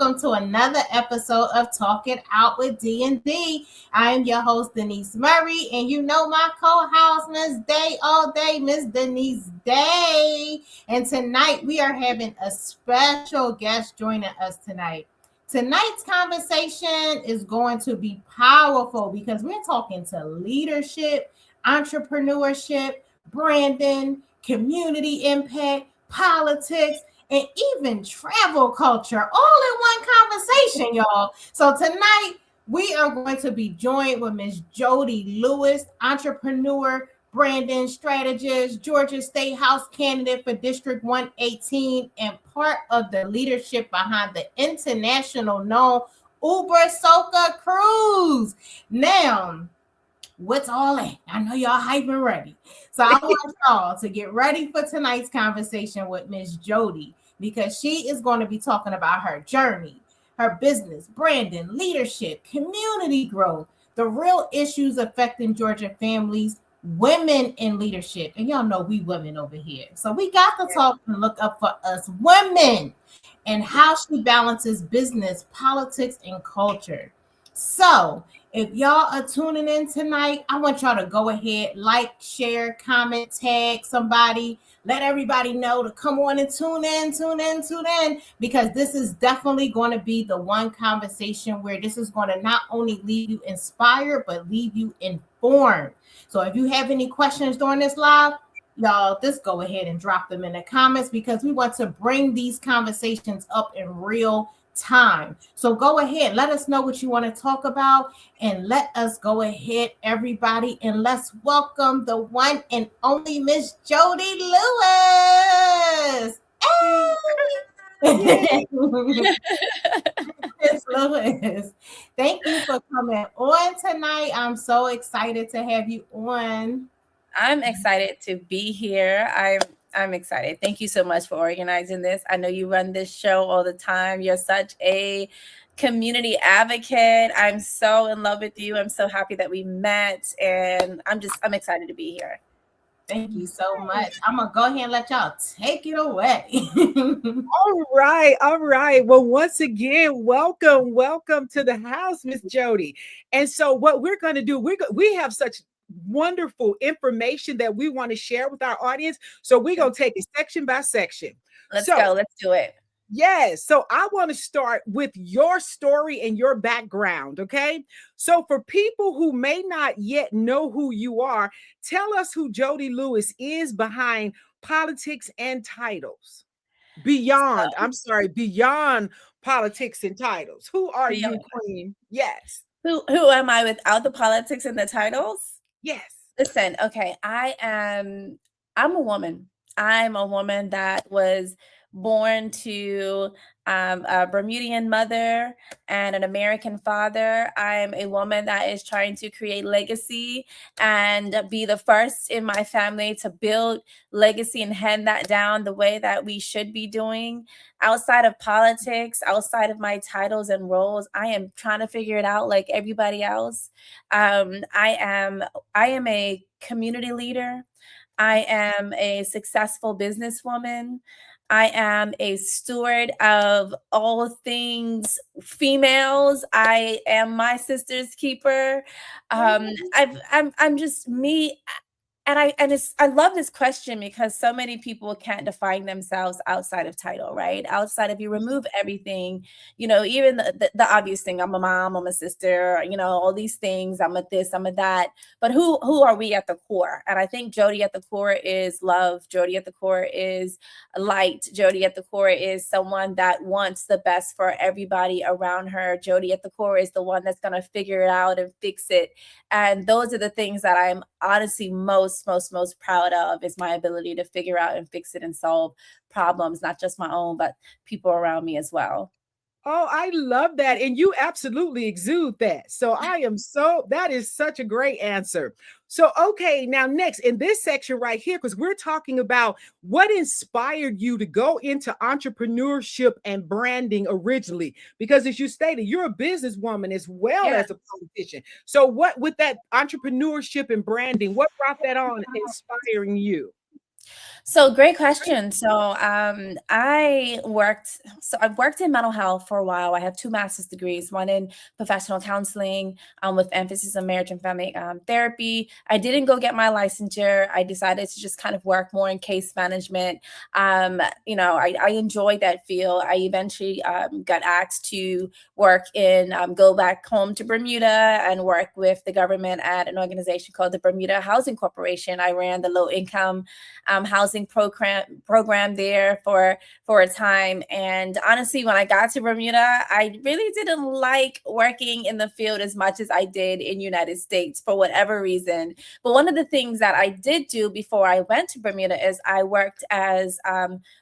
welcome to another episode of Talk It Out with D&D. I am your host, Denise Murray, and you know my co-host, Miss Day all day, Miss Denise Day. And tonight we are having a special guest joining us tonight. Tonight's conversation is going to be powerful because we're talking to leadership, entrepreneurship, branding, community impact, politics, and even travel culture all in one conversation, y'all. So tonight we are going to be joined with Miss Jodi Lewis, entrepreneur, branding strategist, Georgia State House candidate for District 118, and part of the leadership behind the international known UberSoca Cruise. Now, what's all that? I know y'all hype and ready. So I want y'all to get ready for tonight's conversation with Miss Jodi, because she is going to be talking about her journey, her business, branding, leadership, community growth, the real issues affecting Georgia families, women in leadership. And y'all know we women over here. So we got to talk and look up for us women and how she balances business, politics, and culture. So if y'all are tuning in tonight, I want y'all to go ahead, like, share, comment, tag somebody, let everybody know to come on and tune in, because this is definitely going to be the one conversation where this is going to not only leave you inspired, but leave you informed. So if you have any questions during this live, y'all just go ahead and drop them in the comments, because we want to bring these conversations up in real time. So go ahead, let us know what you want to talk about, and let us go ahead, everybody, and let's welcome the one and only Miss Jodi Lewis. Hey! Miss Lewis, thank you for coming on tonight. I'm so excited to have you on. I'm excited to be here. I'm excited. Thank you so much for organizing this. I know you run this show all the time. You're such a community advocate. I'm so in love with you. I'm so happy that we met, and I'm excited to be here. Thank you so much. I'm going to go ahead and let y'all take it away. All right. Well, once again, welcome to the house, Miss Jodi. And so what we're going to do, we have such wonderful information that we want to share with our audience. So we're going to take it section by section. Let's go. Let's do it. Yes. So I want to start with your story and your background. Okay. So for people who may not yet know who you are, tell us who Jodi Lewis is behind politics and titles. Beyond politics and titles. Who are you, Queen? Yes. Who am I without the politics and the titles? Yes. Listen, okay. I'm a woman. I'm a woman that was born to a Bermudian mother and an American father. I'm a woman that is trying to create legacy and be the first in my family to build legacy and hand that down the way that we should be doing. Outside of politics, outside of my titles and roles, I am trying to figure it out like everybody else. I am a community leader. I am a successful businesswoman. I am a steward of all things females. I am my sister's keeper. I'm just me. And I love this question because so many people can't define themselves outside of title, right? Outside of, you remove everything, even the obvious thing. I'm a mom, I'm a sister, all these things. I'm a this, I'm a that. But who are we at the core? And I think Jodi at the core is love. Jodi at the core is light. Jodi at the core is someone that wants the best for everybody around her. Jodi at the core is the one that's going to figure it out and fix it. And those are the things that I'm honestly most proud of, is my ability to figure out and fix it and solve problems, not just my own, but people around me as well. Oh, I love that. And you absolutely exude that. So that is such a great answer. So, okay, now next in this section right here, because we're talking about what inspired you to go into entrepreneurship and branding originally, because as you stated, you're a businesswoman as well as a politician. So what, with that entrepreneurship and branding, what brought that on inspiring you? So great question. I've worked in mental health for a while. I have two master's degrees, one in professional counseling, with emphasis on marriage and family therapy. I didn't go get my licensure. I decided to just kind of work more in case management. I enjoyed that field. I eventually got asked to go back home to Bermuda and work with the government at an organization called the Bermuda Housing Corporation. I ran the low income housing program there for a time. And honestly, when I got to Bermuda, I really didn't like working in the field as much as I did in United States for whatever reason. But one of the things that I did do before I went to Bermuda is I worked as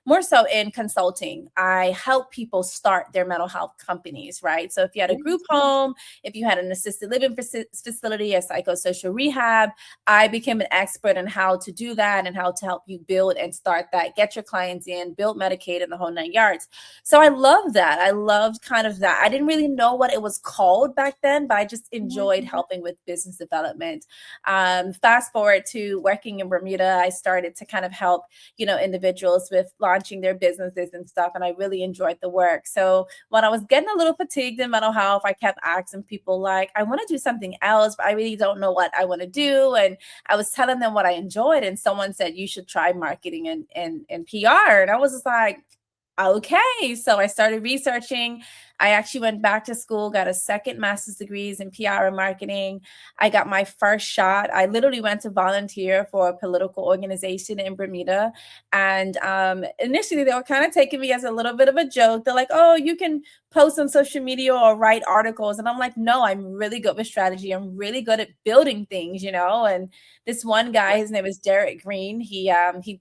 more so in consulting. I help people start their mental health companies, right? So if you had a group home, if you had an assisted living facility, a psychosocial rehab, I became an expert in how to do that and how to help you build and start that, get your clients in, build Medicaid and the whole 9 yards. So I love that. I loved kind of that. I didn't really know what it was called back then, but I just enjoyed helping with business development. Fast forward to working in Bermuda, I started to kind of help, individuals with launching their businesses and stuff. And I really enjoyed the work. So when I was getting a little fatigued in mental health, I kept asking people like, I want to do something else, but I really don't know what I want to do. And I was telling them what I enjoyed. And someone said, you should try marketing and PR. And I was just like, okay. So I started researching. I actually went back to school, got a second master's degrees in PR and marketing. I got my first shot. I literally went to volunteer for a political organization in Bermuda. And initially, they were kind of taking me as a little bit of a joke. They're like, oh, you can post on social media or write articles. And I'm like, no, I'm really good with strategy. I'm really good at building things, And this one guy, his name is Derek Green, he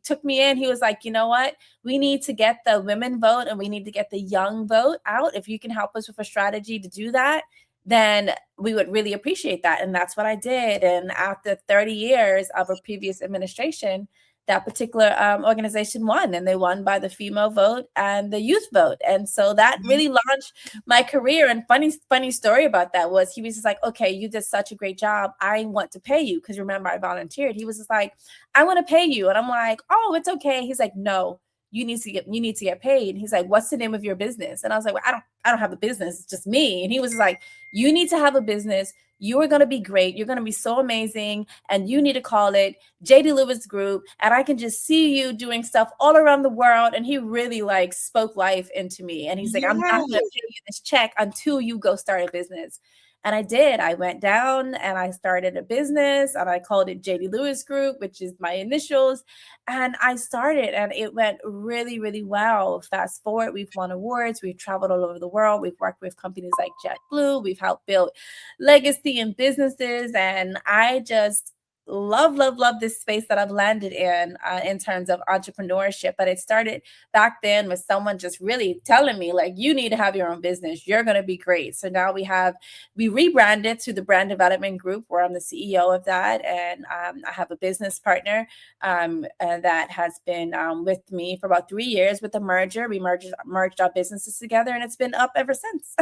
took me in. He was like, you know what? We need to get the women vote and we need to get the young vote out. If you can help us with a strategy to do that, then we would really appreciate that. And that's what I did. And after 30 years of a previous administration, that particular organization won, and they won by the female vote and the youth vote. And so that really launched my career. And funny story about that was he was just like, okay, you did such a great job. I want to pay you. Because remember, I volunteered. He was just like, I want to pay you. And I'm like, oh, it's okay. He's like, no, you need to get paid. He's like, what's the name of your business? And I was like, well, I don't have a business. It's just me. And he was like, you need to have a business. You are going to be great. You're going to be so amazing. And you need to call it Jodi Lewis Group. And I can just see you doing stuff all around the world. And he really like spoke life into me. And he's like, I'm not going to pay you this check until you go start a business. And I did. I went down and I started a business and I called it Jodi Lewis Group, which is my initials. And I started and it went really, really well. Fast forward, we've won awards. We've traveled all over the world. We've worked with companies like JetBlue. We've helped build legacy and businesses. And I just love this space that I've landed in terms of entrepreneurship. But it started back then with someone just really telling me like, you need to have your own business. You're going to be great. So now we rebranded to the Brand Development Group, where I'm the CEO of that. And I have a business partner that has been with me for about 3 years with the merger. We merged our businesses together and it's been up ever since.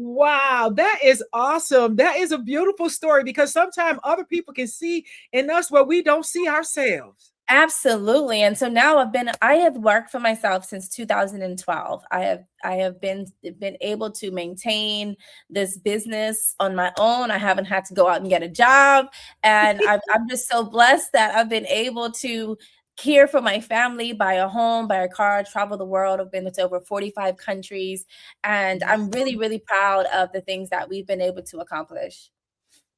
Wow, that is awesome. That is a beautiful story because sometimes other people can see in us what we don't see ourselves. Absolutely. And so now I have worked for myself since 2012. I have been able to maintain this business on my own. I haven't had to go out and get a job. And I'm just so blessed that I've been able to care for my family, buy a home, buy a car, travel the world. I've been to over 45 countries. And I'm really, really proud of the things that we've been able to accomplish.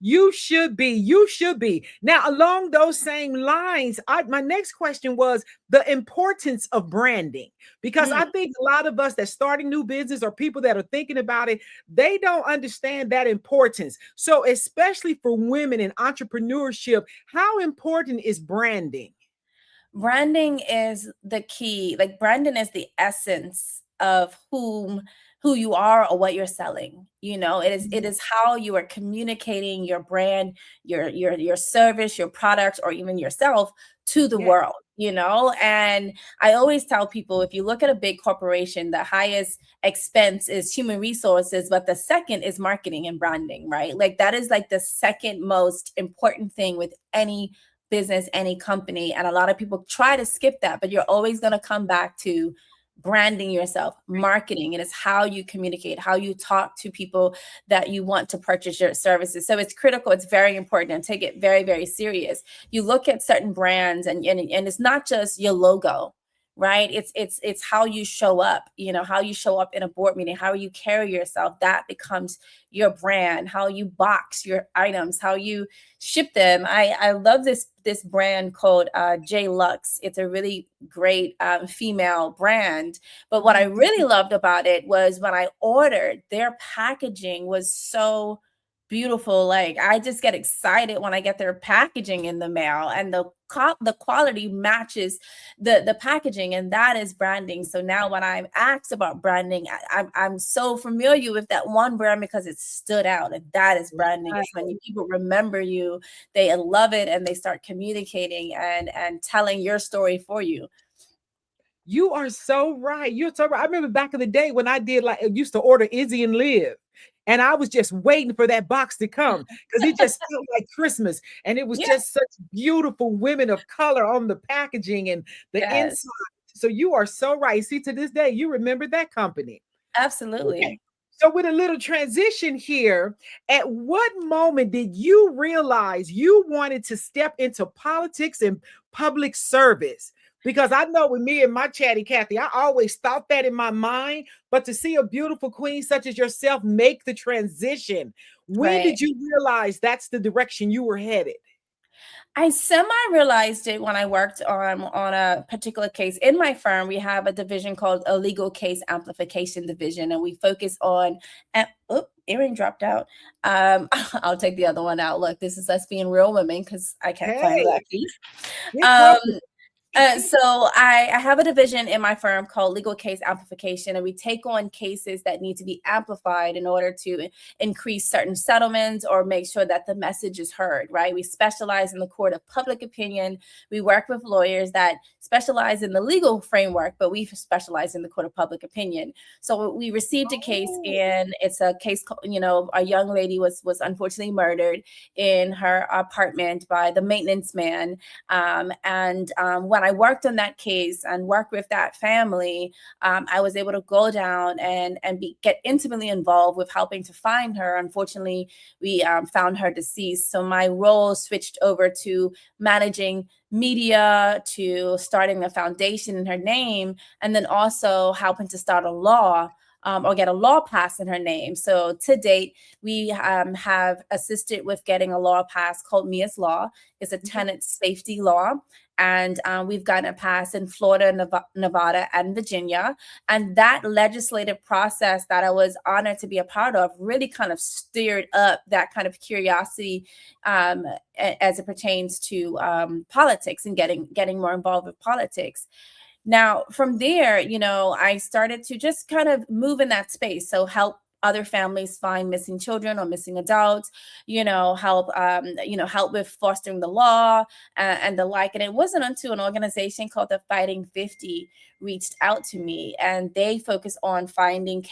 You should be. You should be. Now, along those same lines, my next question was the importance of branding. Because I think a lot of us that starting new business or people that are thinking about it, they don't understand that importance. So, especially for women in entrepreneurship, how important is branding? Branding is the key. Like branding is the essence of who you are or what you're selling. It is how you are communicating your brand, your service, your product, or even yourself to the Yeah. world. And I always tell people, if you look at a big corporation, the highest expense is human resources, but the second is marketing and branding, right? Like that is like the second most important thing with any business, any company. And a lot of people try to skip that, but you're always going to come back to branding yourself, marketing. It is how you communicate, how you talk to people that you want to purchase your services. So it's critical. It's very important, and take it very, very serious. You look at certain brands, and it's not just your logo, right? It's how you show up, how you show up in a board meeting, how you carry yourself. That becomes your brand. How you box your items, how you ship them. I love this brand called J Lux. It's a really great female brand. But what I really loved about it was when I ordered, their packaging was so beautiful. Like, I just get excited when I get their packaging in the mail, and the quality matches the packaging, and that is branding. So now when I'm asked about branding, I'm so familiar with that one brand because it stood out, and that is branding. It's when people remember you, they love it, and they start communicating and telling your story for you. You are so right. You're so right. I remember back in the day when I used to order Izzy and Live. And I was just waiting for that box to come because it just felt like Christmas. And it was just such beautiful women of color on the packaging and the inside. So you are so right. See, to this day, you remember that company. Absolutely. Okay. So with a little transition here, at what moment did you realize you wanted to step into politics and public service? Because I know with me and my chatty Cathy, I always thought that in my mind, but to see a beautiful queen such as yourself make the transition, when did you realize that's the direction you were headed? I semi-realized it when I worked on a particular case. In my firm, we have a division called a legal case amplification division, and we focus on, earring dropped out. I'll take the other one out. Look, this is us being real women because I can't find that piece. So I have a division in my firm called Legal Case Amplification, and we take on cases that need to be amplified in order to increase certain settlements or make sure that the message is heard, right? We specialize in the court of public opinion. We work with lawyers that specialize in the legal framework, but we specialize in the court of public opinion. So we received a case, and it's a case, a young lady was unfortunately murdered in her apartment by the maintenance man. When I worked on that case and worked with that family, I was able to go down and get intimately involved with helping to find her. Unfortunately, we found her deceased. So my role switched over to managing media, to starting a foundation in her name, and then also helping to start a law. Or get a law passed in her name. So to date, we have assisted with getting a law passed called Mia's Law. It's a tenant safety law. And we've gotten it passed in Florida, Nevada, and Virginia. And that legislative process that I was honored to be a part of really kind of stirred up that kind of curiosity as it pertains to politics and getting more involved with politics. Now, from there, I started to just kind of move in that space. So help other families find missing children or missing adults, help with fostering the law and the like. And it wasn't until an organization called the Fighting 50 reached out to me, and they focus on finding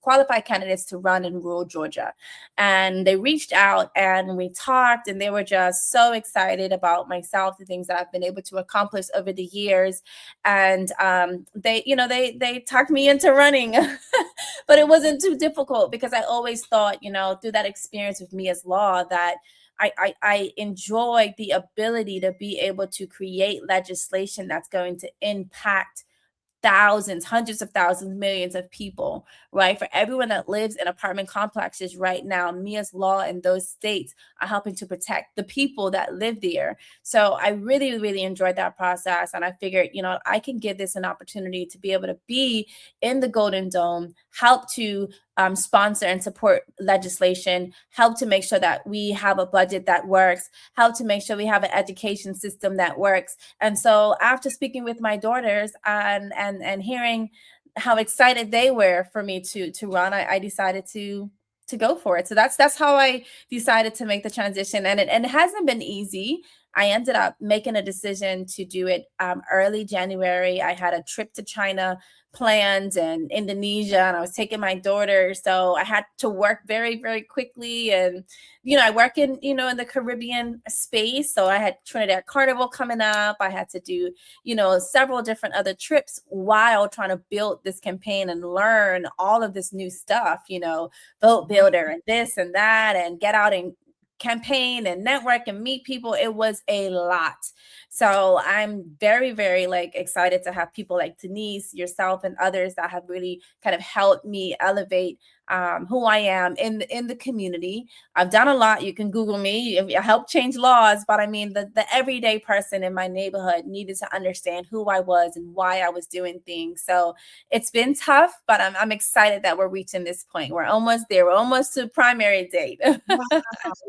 qualified candidates to run in rural Georgia. And they reached out and we talked, and they were just so excited about myself, the things that I've been able to accomplish over the years. And they talked me into running, but it wasn't too difficult because I always thought, through that experience with Mia's Law, that I enjoy the ability to be able to create legislation that's going to impact thousands, hundreds of thousands, millions of people, right? For everyone that lives in apartment complexes right now, Mia's Law in those states are helping to protect the people that live there. So I really, really enjoyed that process. And I figured, I can give this an opportunity to be able to be in the Golden Dome, help to sponsor and support legislation, help to make sure that we have a budget that works, help to make sure we have an education system that works. And so after speaking with my daughters and hearing how excited they were for me to run, I decided to go for it. So that's how I decided to make the transition. And it hasn't been easy. I ended up making a decision to do it early January. I had a trip to China planned and Indonesia, and I was taking my daughter. So I had to work very, very quickly. And, I work in, in the Caribbean space. So I had Trinidad Carnival coming up. I had to do, several different other trips while trying to build this campaign and learn all of this new stuff, vote builder and this and that, and get out and campaign and network and meet people. It was a lot. So I'm very, very excited to have people like Denise, yourself, and others that have really kind of helped me elevate who I am in the community. I've done a lot. You can Google me. I helped change laws, but I mean the everyday person in my neighborhood needed to understand who I was and why I was doing things. So it's been tough, but I'm excited that we're reaching this point. We're almost there. We're almost to primary date.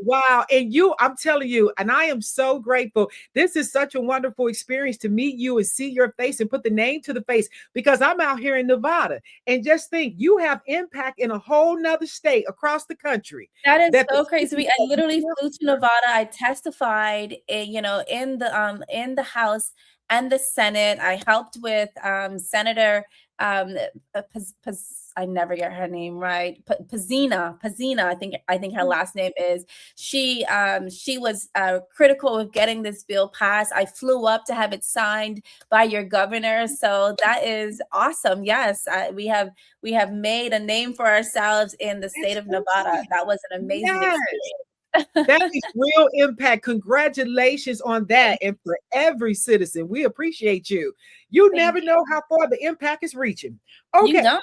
Wow. And I'm telling you, and I am so grateful. This is such a wonderful experience to meet you and see your face and put the name to the face, because I'm out here in Nevada, and just think you have impact in a whole nother state across the country. That is so crazy. I literally flew to Nevada. I testified, in the House and the Senate. I helped with Senator I never get her name right. Pazina, I think her last name is. She was critical of getting this bill passed. I flew up to have it signed by your governor. So that is awesome. Yes, we have made a name for ourselves in the state of Nevada. That was an amazing experience. That is real impact. Congratulations on that. And for every citizen, we appreciate you. You never know how far the impact is reaching. Okay. You don't.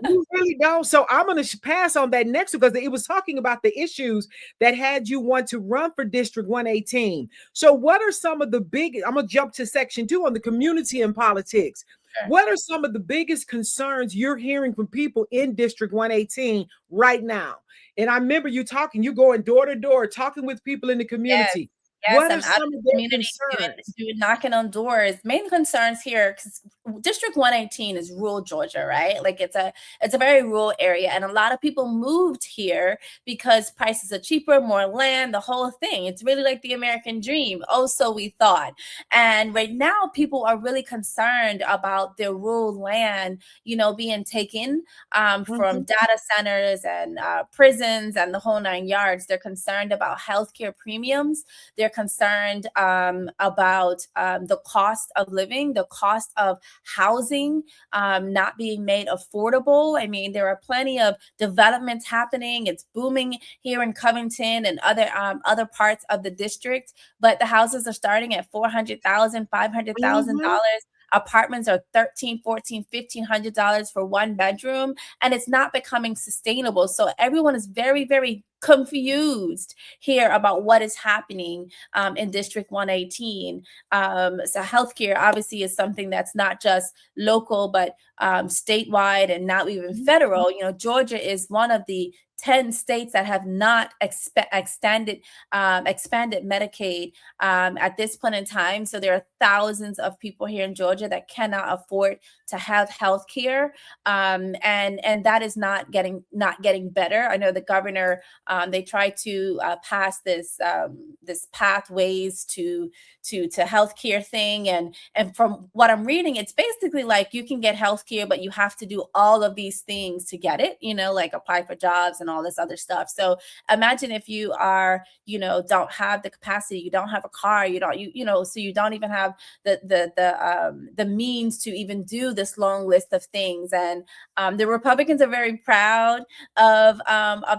You really don't. So I'm going to pass on that next, because it was talking about the issues that had you want to run for District 118. So what are some of the I'm going to jump to section 2 on the community and politics. Sure. What are some of the biggest concerns you're hearing from people in District 118 right now? And I remember you going door to door, talking with people in the community. Yes. Yes, what I'm are some out of in the their community doing knocking on doors. Main concerns here, because District 118 is rural Georgia, right? It's a very rural area, and a lot of people moved here because prices are cheaper, more land, the whole thing. It's really like the American dream. Oh, so we thought. And right now, people are really concerned about their rural land, being taken from data centers and prisons and the whole 9 yards. They're concerned about healthcare premiums. They're concerned about the cost of living, the cost of housing not being made affordable. I mean, there are plenty of developments happening. It's booming here in Covington and other parts of the district, but the houses are starting at $400,000, $500,000. Apartments are $1,300, $1,400, $1,500 for one bedroom, and it's not becoming sustainable. So everyone is very, very confused here about what is happening in District 118. So healthcare obviously is something that's not just local, but statewide and now even federal. Georgia is one of the 10 states that have not expanded Medicaid at this point in time. So there are thousands of people here in Georgia that cannot afford to have health care. And that is not getting better. I know the governor, they tried to pass this pathways to healthcare thing. And from what I'm reading, it's basically like you can get healthcare, but you have to do all of these things to get it, like apply for jobs and all this other stuff. So imagine if you are, don't have the capacity, you don't have a car, so you don't even have the means to even do this long list of things. And the Republicans are very proud of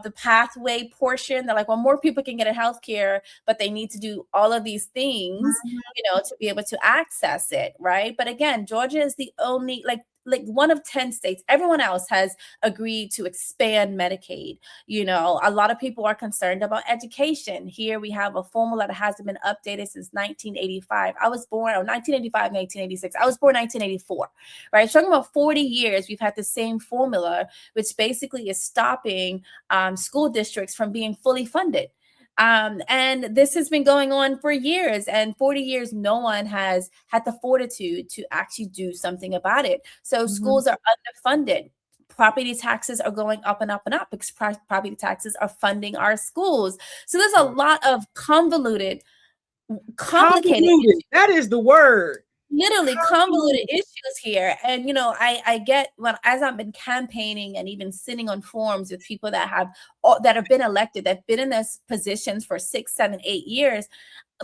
the pathway portion. They're like, well, more people can get a healthcare, but they need to do all of these things, to be able to access it, right? But again, Georgia is the only like one of 10 states. Everyone else has agreed to expand Medicaid. A lot of people are concerned about education. Here we have a formula that hasn't been updated since 1985. I was born 1985, 1986. I was born 1984, right? Talking about 40 years, we've had the same formula, which basically is stopping school districts from being fully funded. And this has been going on for years, and 40 years, no one has had the fortitude to actually do something about it. So schools are underfunded. Property taxes are going up and up and up because property taxes are funding our schools. So there's a lot of convoluted complicated Convoluted. That is the word. literally convoluted Convoluted. issues here. And I get, when as I've been campaigning and even sitting on forums with people that have been elected, that've been in those positions for 6, 7, 8 years,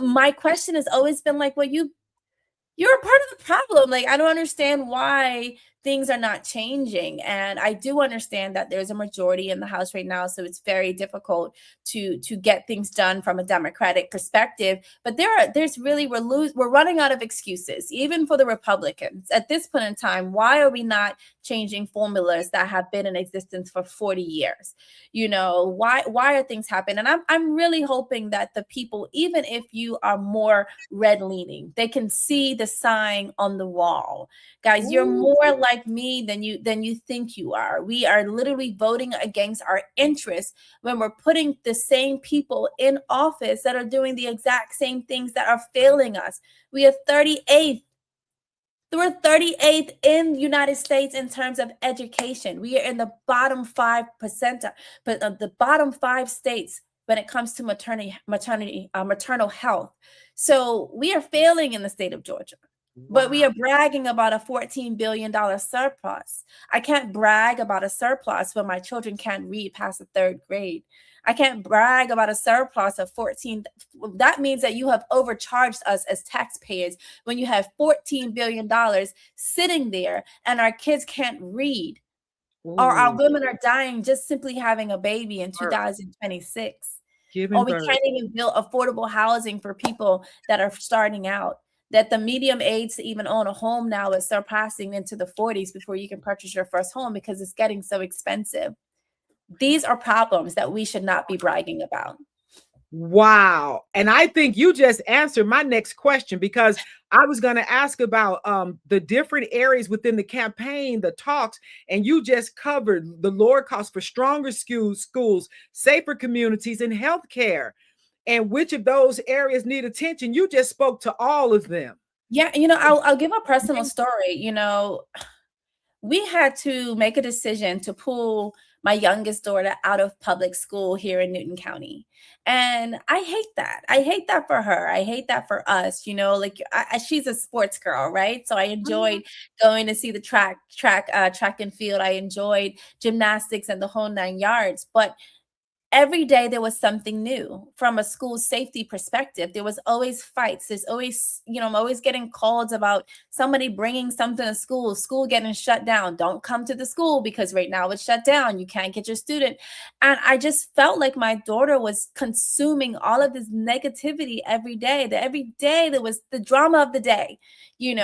my question has always been like, well, you're a part of the problem. Like, I don't understand why things are not changing. And I do understand that there's a majority in the House right now, so it's very difficult to get things done from a Democratic perspective. But there's really, we're running out of excuses, even for the Republicans at this point in time. Why are we not changing formulas that have been in existence for 40 years? Why are things happening? And I'm really hoping that the people, even if you are more red leaning, they can see the sign on the wall. Guys, you're Ooh. more like me than you think you are. We are literally voting against our interests when we're putting the same people in office that are doing the exact same things that are failing us. We are 38th. We're 38th in the United States in terms of education. We are in the bottom 5%, but the bottom 5 states when it comes to maternal health. So we are failing in the state of Georgia. But we Wow. are bragging about a $14 billion surplus. I can't brag about a surplus when my children can't read past the 3rd grade. I can't brag about a surplus of 14. That means that you have overcharged us as taxpayers when you have $14 billion sitting there and our kids can't read, or our Ooh. women are dying just simply having a baby in Birth. 2026, Giving or we birth. can't even build affordable housing for people that are starting out. That the medium age to even own a home now is surpassing into the 40s before you can purchase your first home because it's getting so expensive. These are problems that we should not be bragging about. Wow. And I think you just answered my next question, because I was going to ask about the different areas within the campaign, the talks, and you just covered the lower cost for stronger schools, safer communities, and healthcare. And which of those areas need attention? You just spoke to all of them. Yeah, I'll give a personal story. We had to make a decision to pull my youngest daughter out of public school here in Newton County. And I hate that. I hate that for her. I hate that for us. Like she's a sports girl, right? So I enjoyed going to see the track and field. I enjoyed gymnastics and the whole 9 yards. But every day there was something new from a school safety perspective. There was always fights. There's always, I'm always getting calls about somebody bringing something to school getting shut down. Don't come to the school because right now it's shut down. You can't get your student. And I just felt like my daughter was consuming all of this negativity every day. That every day there was the drama of the day, and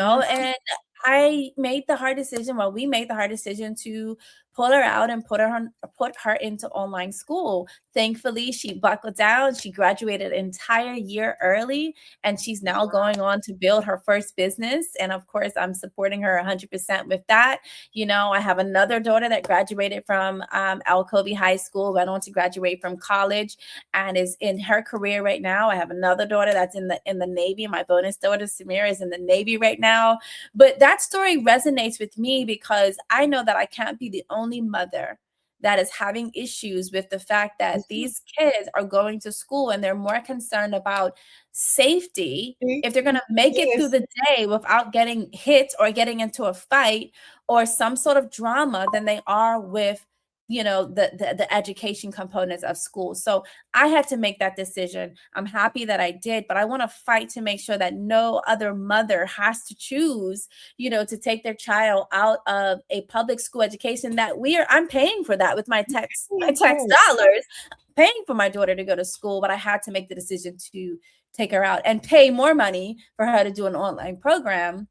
we made the hard decision to pull her out and put her into online school. Thankfully, she buckled down. She graduated an entire year early, and she's now going on to build her first business. And of course, I'm supporting her 100% with that. I have another daughter that graduated from Alcovey High School, went on to graduate from college, and is in her career right now. I have another daughter that's in the Navy. My bonus daughter, Samira, is in the Navy right now. But that story resonates with me because I know that I can't be the only mother that is having issues with the fact that these kids are going to school and they're more concerned about safety, if they're going to make it through Yes. the day without getting hit or getting into a fight or some sort of drama, than they are with the education components of school. So I had to make that decision. I'm happy that I did, but I want to fight to make sure that no other mother has to choose, to take their child out of a public school education that I'm paying for that with my tax dollars, paying for my daughter to go to school. But I had to make the decision to take her out and pay more money for her to do an online program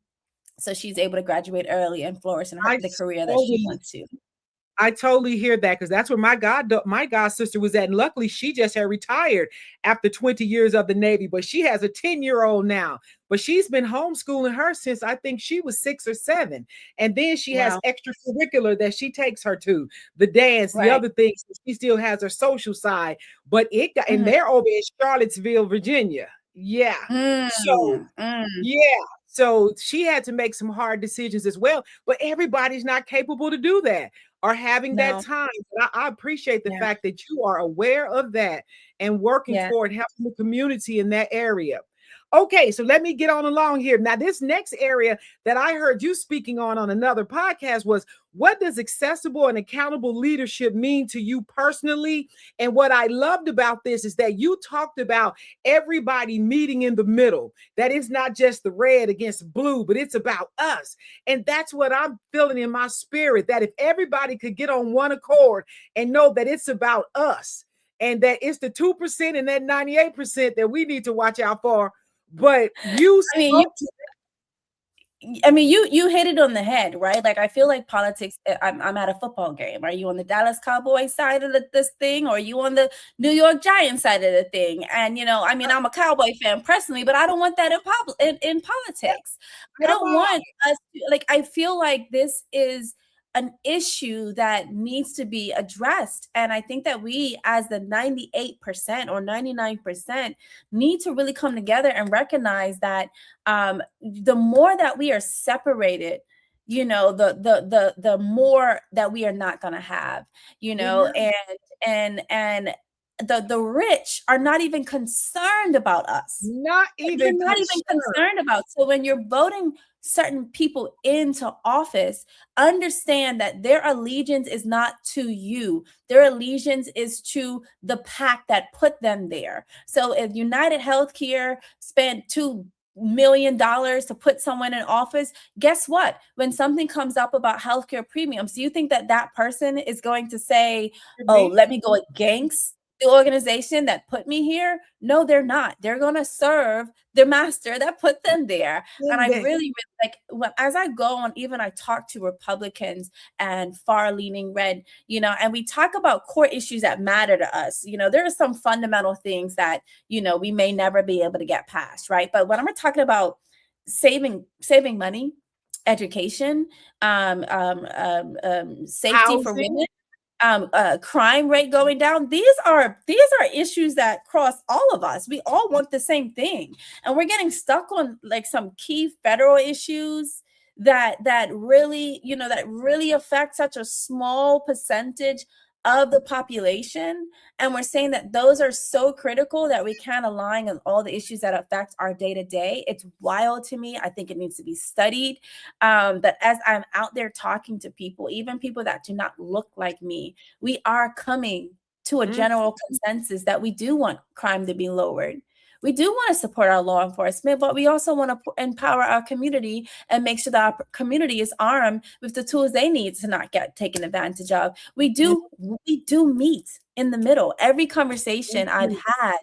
so she's able to graduate early and flourish in the career that she wants to. I totally hear that, because that's where my god sister was at. And luckily, she just had retired after 20 years of the Navy, but she has a 10-year-old now. But she's been homeschooling her since I think she was 6 or 7. And then she has extracurricular that she takes her to, the dance, the other things. She still has her social side. But and they're over in Charlottesville, Virginia. Yeah. So yeah. So she had to make some hard decisions as well. But everybody's not capable to do that or having that time. But I appreciate the fact that you are aware of that and working toward helping the community in that area. Okay, so let me get on along here. Now, this next area that I heard you speaking on another podcast was, what does accessible and accountable leadership mean to you personally? And what I loved about this is that you talked about everybody meeting in the middle, that it's not just the red against blue, but it's about us. And that's what I'm feeling in my spirit, that if everybody could get on one accord and know that it's about us, and that it's the 2% and that 98% that we need to watch out for. But you I mean, you hit it on the head, right? Like, I feel like politics, I'm at a football game. Are you on the Dallas Cowboys side of this thing, or are you on the New York Giants side of the thing? And, I mean, I'm a Cowboy fan personally, but I don't want that in politics. I don't want us to, like, I feel like this is an issue that needs to be addressed. And I think that we, as the 98% or 99%, need to really come together and recognize that the more that we are separated, the more that we are not going to have, and the rich are not even concerned about us. Not even concerned about. So when you're voting certain people into office, understand that their allegiance is not to you. Their allegiance is to the PAC that put them there. So if United Healthcare spent $2 million to put someone in office, guess what? When something comes up about healthcare premiums, do you think that that person is going to say, oh, let me go against the organization that put me here? No, they're not. They're going to serve the master that put them there. And I really like, as I go on, even I talk to Republicans and far-leaning red, and we talk about core issues that matter to us. There are some fundamental things that, we may never be able to get past, right? But when I'm talking about saving money, education, safety housing for women, crime rate going down. These are issues that cross all of us. We all want the same thing, and we're getting stuck on like some key federal issues that really affect such a small percentage of the population. And we're saying that those are so critical that we can't align on all the issues that affect our day-to-day. It's wild to me. I think it needs to be studied. But as I'm out there talking to people, even people that do not look like me, we are coming to a general consensus that we do want crime to be lowered. We do want to support our law enforcement, but we also want to empower our community and make sure that our community is armed with the tools they need to not get taken advantage of. We do meet in the middle. Every conversation I've had,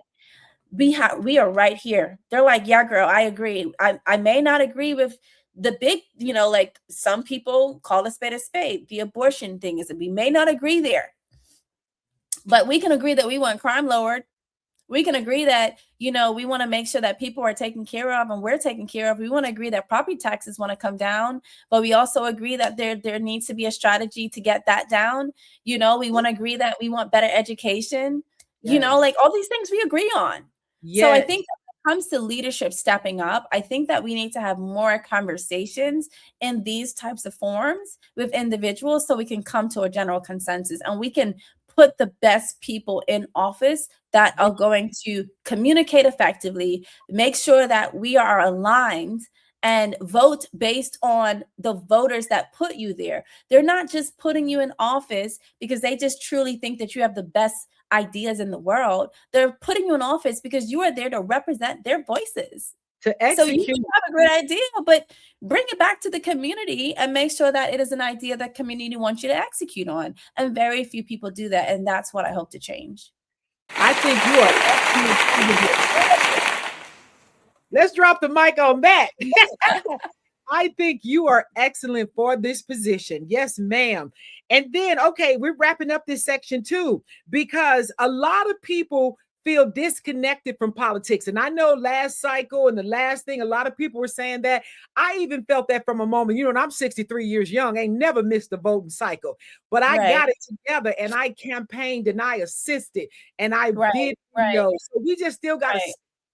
we are right here. They're like, yeah, girl, I agree. I may not agree with the big, like some people call a spade. The abortion thing is that we may not agree there, but we can agree that we want crime lowered. We can agree that, we want to make sure that people are taken care of and we're taken care of. We want to agree that property taxes want to come down, but we also agree that there needs to be a strategy to get that down. We want to agree that we want better education, like all these things we agree on. Yes. So I think when it comes to leadership stepping up, I think that we need to have more conversations in these types of forums with individuals so we can come to a general consensus and we can put the best people in office that are going to communicate effectively, make sure that we are aligned and vote based on the voters that put you there. They're not just putting you in office because they just truly think that you have the best ideas in the world. They're putting you in office because you are there to represent their voices. To execute. So you have a great idea, but bring it back to the community and make sure that it is an idea that community wants you to execute on. And very few people do that. And that's what I hope to change. I think you are excellent. Let's drop the mic on that. I think you are excellent for this position. Yes, ma'am. And then, okay, we're wrapping up this section too, because a lot of people feel disconnected from politics. And I know last cycle and the last thing, a lot of people were saying that. I even felt that from a moment, and I'm 63 years young, ain't never missed a voting cycle, but I got it together and I campaigned and I assisted and I did videos. So we just still got to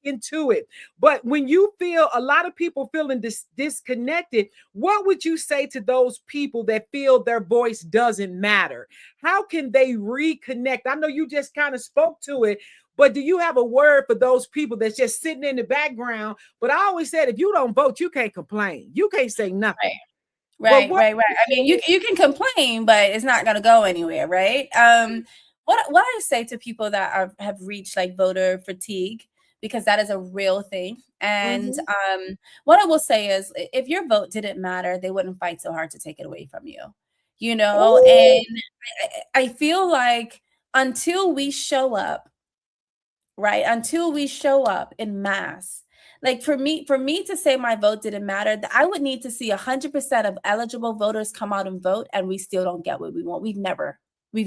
into it. But when you feel a lot of people feeling disconnected, what would you say to those people that feel their voice doesn't matter? How can they reconnect? I know you just kind of spoke to it, But do you have a word for those people that's just sitting in the background? But I always said, if you don't vote, you can't complain. You can't say nothing. But Right. I mean, you can complain, but it's not going to go anywhere, right? What I say to people that have reached like voter fatigue, because that is a real thing. And what I will say is, if your vote didn't matter, they wouldn't fight so hard to take it away from you, you know. Ooh. And I feel like until we show up, right? Until we show up in mass. Like for me to say my vote didn't matter, I would need to see 100% of eligible voters come out and vote, and we still don't get what we want. We've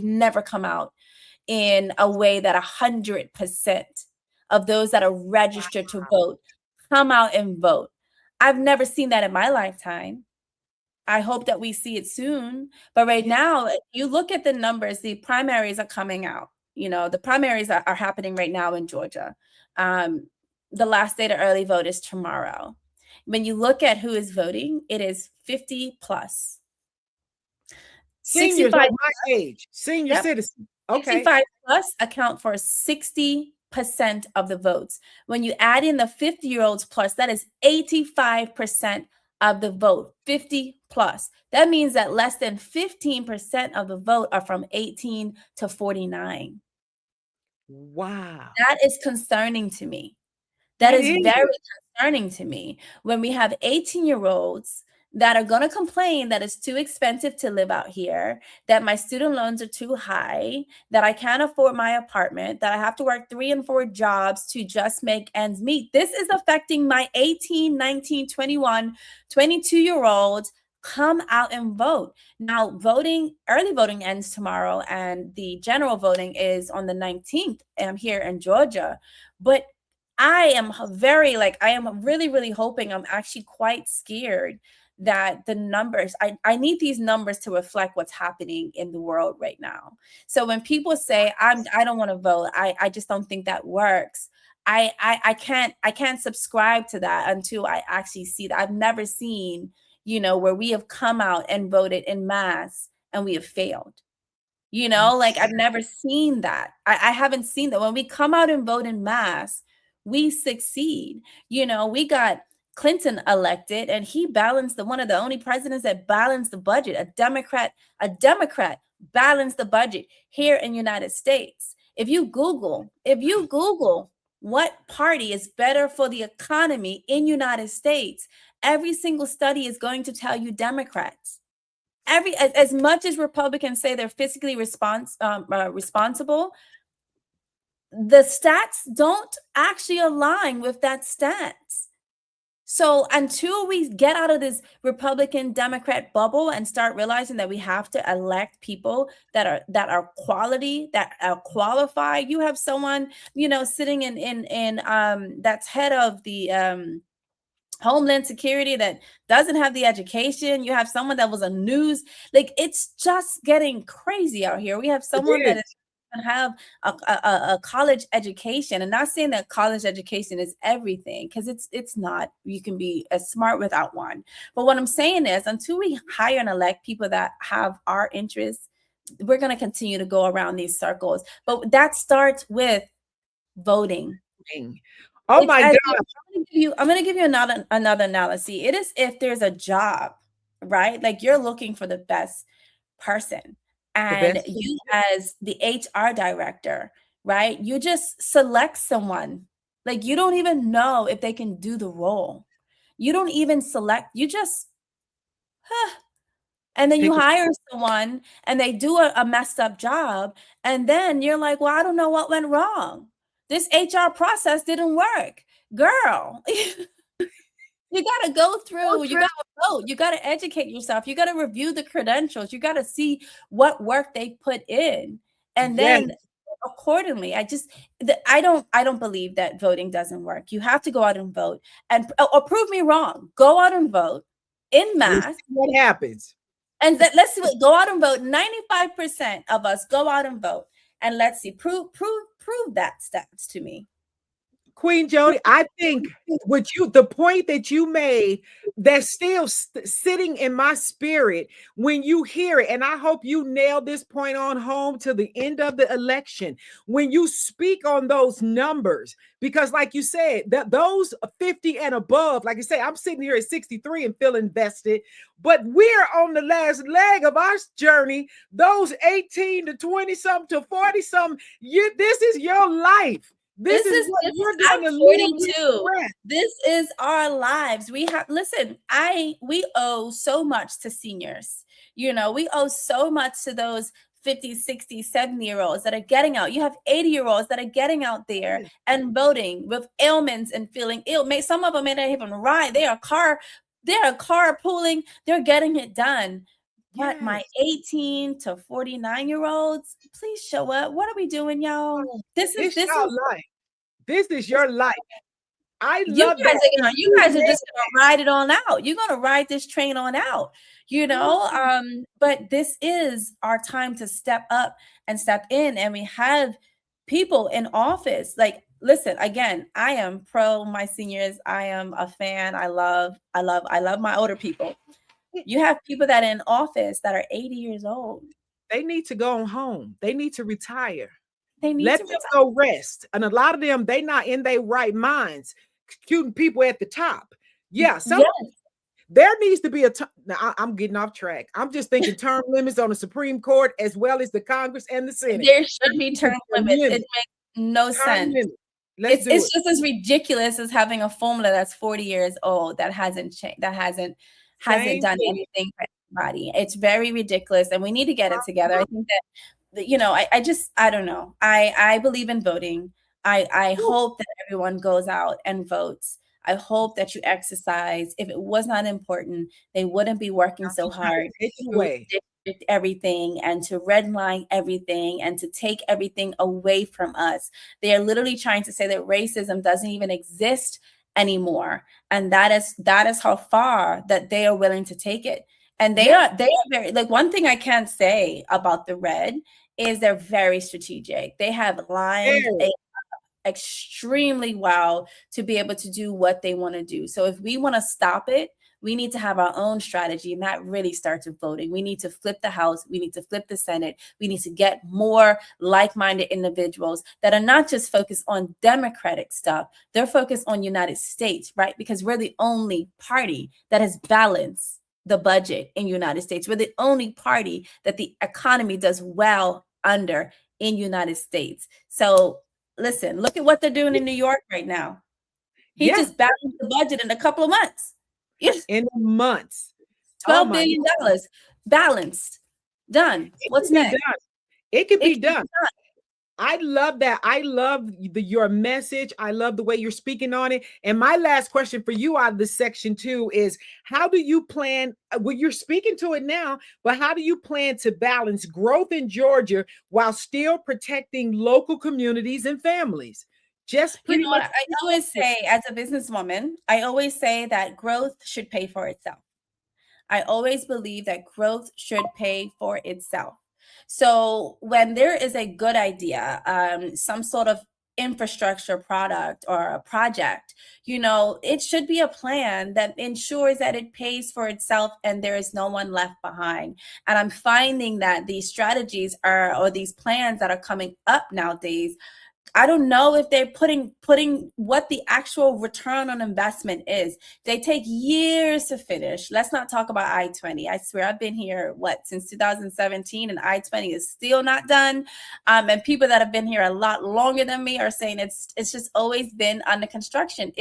never come out in a way that 100% of those that are registered to vote come out and vote. I've never seen that in my lifetime. I hope that we see it soon. But right now, you look at the numbers, the primaries are coming out. You know, the primaries are happening right now in Georgia. The last day to early vote is tomorrow. When you look at who is voting, it is 50 plus. Seniors 65 of my age, senior Yep. citizens. Okay. 65 plus account for 60% of the votes. When you add in the 50-year-olds plus, that is 85% of the vote, 50 plus. That means that less than 15% of the vote are from 18 to 49. Wow. That is concerning to me. That It is is. very concerning to me when we have 18-year-olds that are going to complain that it's too expensive to live out here, that my student loans are too high, that I can't afford my apartment, that I have to work 3 and 4 jobs to just make ends meet. This is affecting my 18, 19, 21, 22-year-olds. Come out and vote. Now, early voting ends tomorrow, and the general voting is on the 19th. I'm here in Georgia. But I am really, really hoping, I'm actually quite scared that the numbers, I need these numbers to reflect what's happening in the world right now. So when people say I don't want to vote, I just don't think that works. I can't subscribe to that until I actually see that. I've never seen, where we have come out and voted in mass and we have failed. Like I've never seen that. I haven't seen that. When we come out and vote in mass, we succeed. We got Clinton elected, and he balanced one of the only presidents that balanced the budget. A Democrat balanced the budget here in the United States. If you Google what party is better for the economy in United States, every single study is going to tell you Democrats. As much as Republicans say they're fiscally responsible, the stats don't actually align with that stats. So until we get out of this Republican Democrat bubble and start realizing that we have to elect people that are quality, that are qualified, you have someone sitting in that's head of the Homeland Security that doesn't have the education. You have someone that was a news, like it's just getting crazy out here. We have someone that doesn't have a college education, and not saying that college education is everything, because it's not. You can be as smart without one. But what I'm saying is, until we hire and elect people that have our interests, we're going to continue to go around these circles. But that starts with voting. Oh my God. I'm going to give you another analogy. It is if there's a job, right? Like you're looking for the best person, and you as the HR director, right? You just select someone. Like you don't even know if they can do the role. You don't even select, you just, and then you hire someone and they do a messed up job. And then you're like, well, I don't know what went wrong. This HR process didn't work. Girl, you got to go through, you got to vote, you got to educate yourself, you got to review the credentials, you got to see what work they put in, and then accordingly. I don't believe that voting doesn't work. You have to go out and vote, and or prove me wrong. Go out and vote in mass. What happens? And let's see go out and vote. 95% of us go out and vote, and let's see, prove that stats to me. Queen Jodi, I think the point that you made, that's still sitting in my spirit when you hear it. And I hope you nail this point on home to the end of the election. When you speak on those numbers, because like you said, that those 50 and above, like you say, I'm sitting here at 63 and feel invested, but we're on the last leg of our journey. Those 18 to 20 something to 40 something, this is your life. This is what you're going to live. 42. This is our lives. We have, listen, we owe so much to seniors. You know, we owe so much to those 50, 60, 70-year-olds that are getting out. You have 80-year-olds that are getting out there and voting with ailments and feeling ill. Some of them may not even ride. They are carpooling. They're getting it done. But my 18 to 49-year-olds, please show up. What are we doing, y'all? This is your life. This is your life. I you love guys that. you guys are just gonna ride it on out. You're gonna ride this train on out, you know. But this is our time to step up and step in, and we have people in office. Like, listen, again, I am pro my seniors. I am a fan. I love my older people. You have people that are in office that are 80 years old. They need to go home. They need to retire. They need Let to them go rest. And a lot of them, they not in their right minds. Shooting people at the top. Yeah, there needs to be now I'm getting off track. I'm just thinking term limits on the Supreme Court as well as the Congress and the Senate. There should be term limits. It makes no sense. It's just as ridiculous as having a formula that's 40 years old that hasn't changed, that hasn't done anything for anybody. It's very ridiculous, and we need to get it together. I think that, you know, I don't know. I believe in voting. I hope that everyone goes out and votes. I hope that you exercise. If it was not important, they wouldn't be working so hard to restrict everything and to redline everything and to take everything away from us. They are literally trying to say that racism doesn't even exist anymore, and that is how far that they are willing to take it. And they are very, like, one thing I can say about the red is they're very strategic. They have lined extremely well to be able to do what they want to do. So if we want to stop it, we need to have our own strategy, and that really starts with voting. We need to flip the House. We need to flip the Senate. We need to get more like-minded individuals that are not just focused on Democratic stuff. They're focused on United States, right? Because we're the only party that has balanced the budget in United States. We're the only party that the economy does well under in United States. So listen, look at what they're doing in New York right now. He just balanced the budget in a couple of months. In months. $12 billion balanced. Done. What's next? It can be done. I love that. I love your message. I love the way you're speaking on it. And my last question for you out of this section 2 is, how do you plan, well, you're speaking to it now, but how do you plan to balance growth in Georgia while still protecting local communities and families? Just pretty much. I always say, as a businesswoman, I always say that growth should pay for itself. I always believe that growth should pay for itself. So when there is a good idea, some sort of infrastructure product or a project, you know, it should be a plan that ensures that it pays for itself and there is no one left behind. And I'm finding that these strategies or these plans that are coming up nowadays, I don't know if they're putting what the actual return on investment is. They take years to finish. Let's not talk about I-20. I swear I've been here, since 2017, and I-20 is still not done. And people that have been here a lot longer than me are saying it's just always been under construction.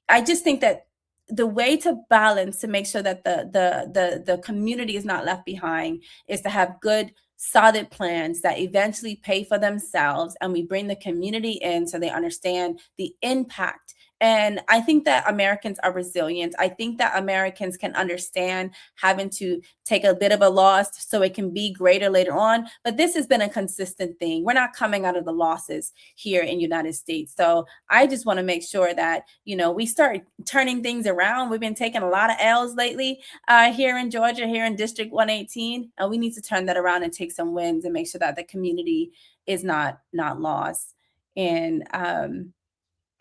I just think that the way to balance, to make sure that the community is not left behind, is to have good, solid plans that eventually pay for themselves, and we bring the community in so they understand the impact. And I think that Americans are resilient. I think that Americans can understand having to take a bit of a loss so it can be greater later on. But this has been a consistent thing. We're not coming out of the losses here in the United States. So I just want to make sure that, you know, we start turning things around. We've been taking a lot of L's lately here in Georgia, here in District 118. And we need to turn that around and take some wins and make sure that the community is not lost. And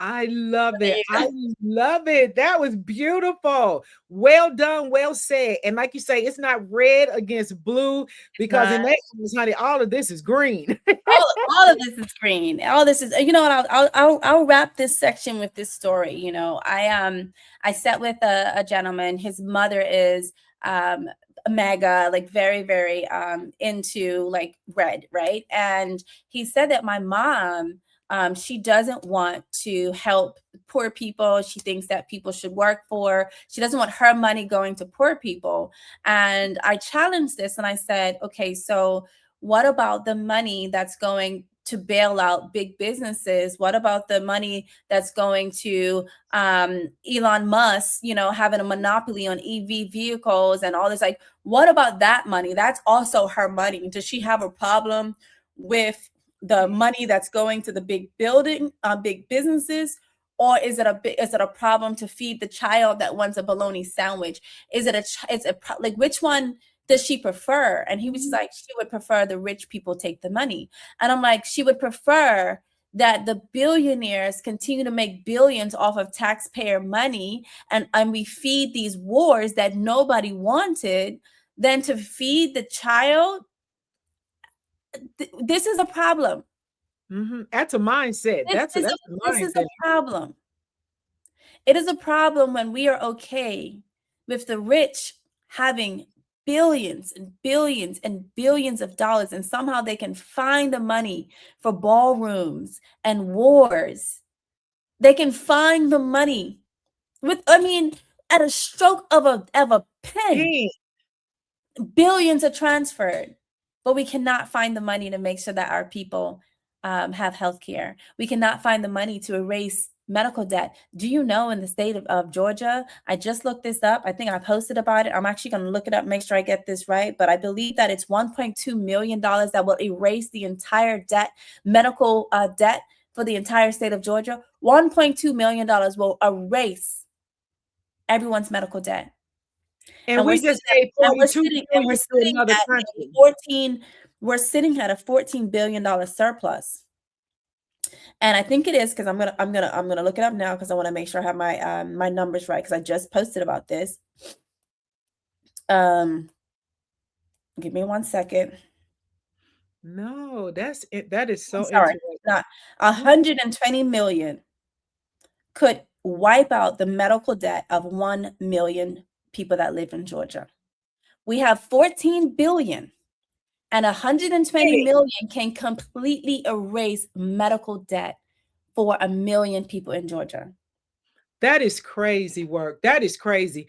I love There it. you I go. love it. That was beautiful. Well done, well said. And like you say, it's not red against blue It's because not. in that case, honey, all of this is green. All of this is green. All this is, you know what, I'll wrap this section with this story. You know, I sat with a gentleman. His mother is mega, like very, very into like red, right? And he said that my mom, she doesn't want to help poor people. She thinks that people should work for. She doesn't want her money going to poor people. And I challenged this and I said, okay, so what about the money that's going to bail out big businesses? What about the money that's going to Elon Musk, you know, having a monopoly on EV vehicles and all this? Like, what about that money? That's also her money. Does she have a problem with the money that's going to the big big businesses? Or is it a problem to feed the child that wants a bologna sandwich? Is it like, which one does she prefer? And he was just like, she would prefer the rich people take the money. And I'm like, she would prefer that the billionaires continue to make billions off of taxpayer money, and we feed these wars that nobody wanted, than to feed the child. This is a problem. That's a mindset. This That's is a a, this is a mindset. problem. It is a problem when we are okay with the rich having billions and billions and billions of dollars, and somehow they can find the money for ballrooms and wars. They can find the money with, I mean, at a stroke of a pen. Hey, Billions are transferred, but we cannot find the money to make sure that our people have health care. We cannot find the money to erase medical debt. Do you know, in the state of Georgia, I just looked this up. I think I posted about it. I'm actually going to look it up, make sure I get this right. But I believe that it's $1.2 million that will erase the entire medical debt for the entire state of Georgia. $1.2 million will erase everyone's medical debt. and And we're we sitting just gave and we're 42 sitting and we're billion to sitting another at a country. 14 we're sitting at a $14 billion surplus. And I think it is, because I'm gonna look it up now, because I want to make sure I have my numbers right, because I just posted about this. Um Give me 1 second. No, that's it. That is I'm so sorry. interesting. Not 120 million could wipe out the medical debt of 1 million people that live in Georgia. We have 14 billion, and 120 Hey, million can completely erase medical debt for 1 million people in Georgia. that is crazy work. That is crazy.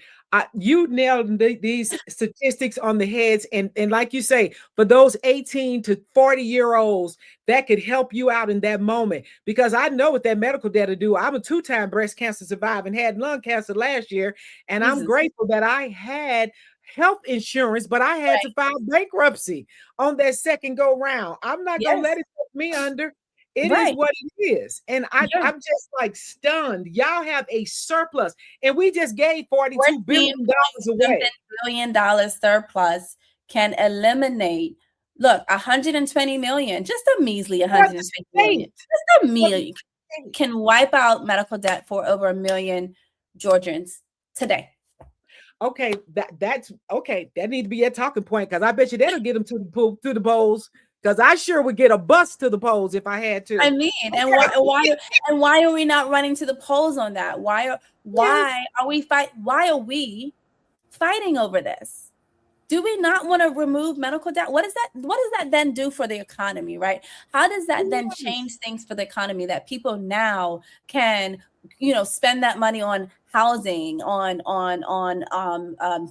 You nailed these statistics on the heads. And like you say, for those 18 to 40-year-olds, that could help you out in that moment. Because I know what that medical debt to do. I'm a 2-time breast cancer survivor and had lung cancer last year. And I'm Jesus. grateful that I had health insurance, but I had to Right. file bankruptcy on that second go round. I'm not going to Yes. let it put me under. It is Right. what it is. And Yeah. I'm just like stunned. Y'all have a surplus, and we just gave $42 14 billion point something away. billion surplus can eliminate, look, 120 million, just a measly For the 120 million, state. just a For the million state. can wipe out medical debt for over 1 million Georgians today. Okay, that's okay. That needs to be a talking point, because I bet you that'll get them to the pool, to the polls. Because I sure would get a bus to the polls if I had to. I mean, and why are we not running to the polls on that? Why are Yes. why are we fighting over this? Do we not want to remove medical debt? What does that then do for the economy, right? How does that then change Yes. things for the economy, that people now can, spend that money on housing, on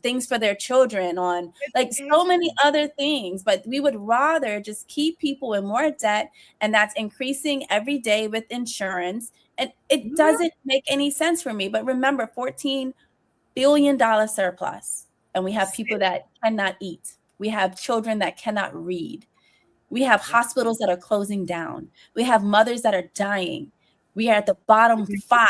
things for their children, on like so many Education. other things? But we would rather just keep people in more debt, and that's increasing every day with insurance. And it Yeah. doesn't make any sense for me. But remember, $14 billion surplus, and we have people that cannot eat. We have children that cannot read. We have hospitals that are closing down. We have mothers that are dying. We are at the bottom five,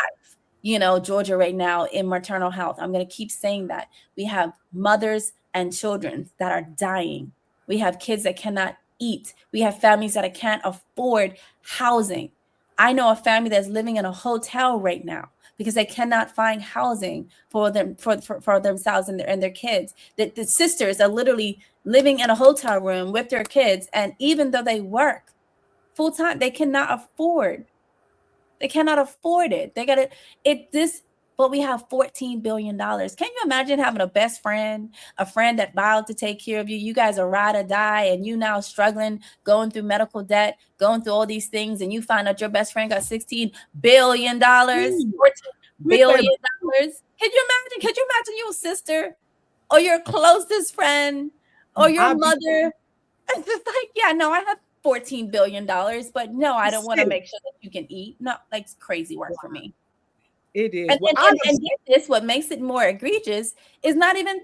Georgia right now in maternal health. I'm going to keep saying that. We have mothers and children that are dying. We have kids that cannot eat. We have families that can't afford housing. I know a family that's living in a hotel right now because they cannot find housing for them for themselves and their kids. The sisters are literally living in a hotel room with their kids, and even though they work full time, they cannot afford. They cannot afford it. They gotta it this. But we have $14 billion. Can you imagine having a best friend, a friend that vowed to take care of you? You guys are ride or die, and you now struggling, going through medical debt, going through all these things, and you find out your best friend got $16 billion, $14 With that, billion. Can you imagine? Could you imagine your sister or your closest friend or your I'll be mother? It's just like, yeah, no, I have $14 billion, but no, I don't want to sick. make sure that you can eat. No, like it's crazy work for me. It is. And Well, and, I and, am and get this, what makes it more egregious is not even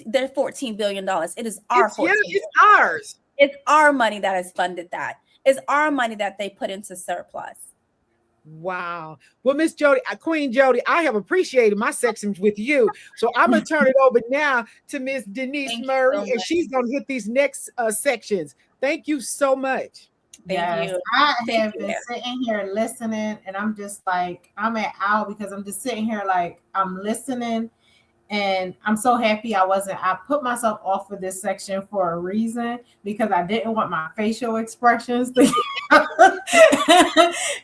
their $14 billion. It is our it's yeah, 14 it's billion. ours. It's our money that has funded that. It's our money that they put into surplus. Wow. Well, Miss Jodi, Queen Jodi, I have appreciated my sections with you. So I'm gonna turn it over now to Miss Denise Thank you Murray, so and much. she's gonna hit these next sections. Thank you so much. Thank Yes, you. I Take have been care. sitting here listening, and I'm just like, I'm at owl because I'm just sitting here like I'm listening, and I'm so happy I put myself off of this section for a reason because I didn't want my facial expressions to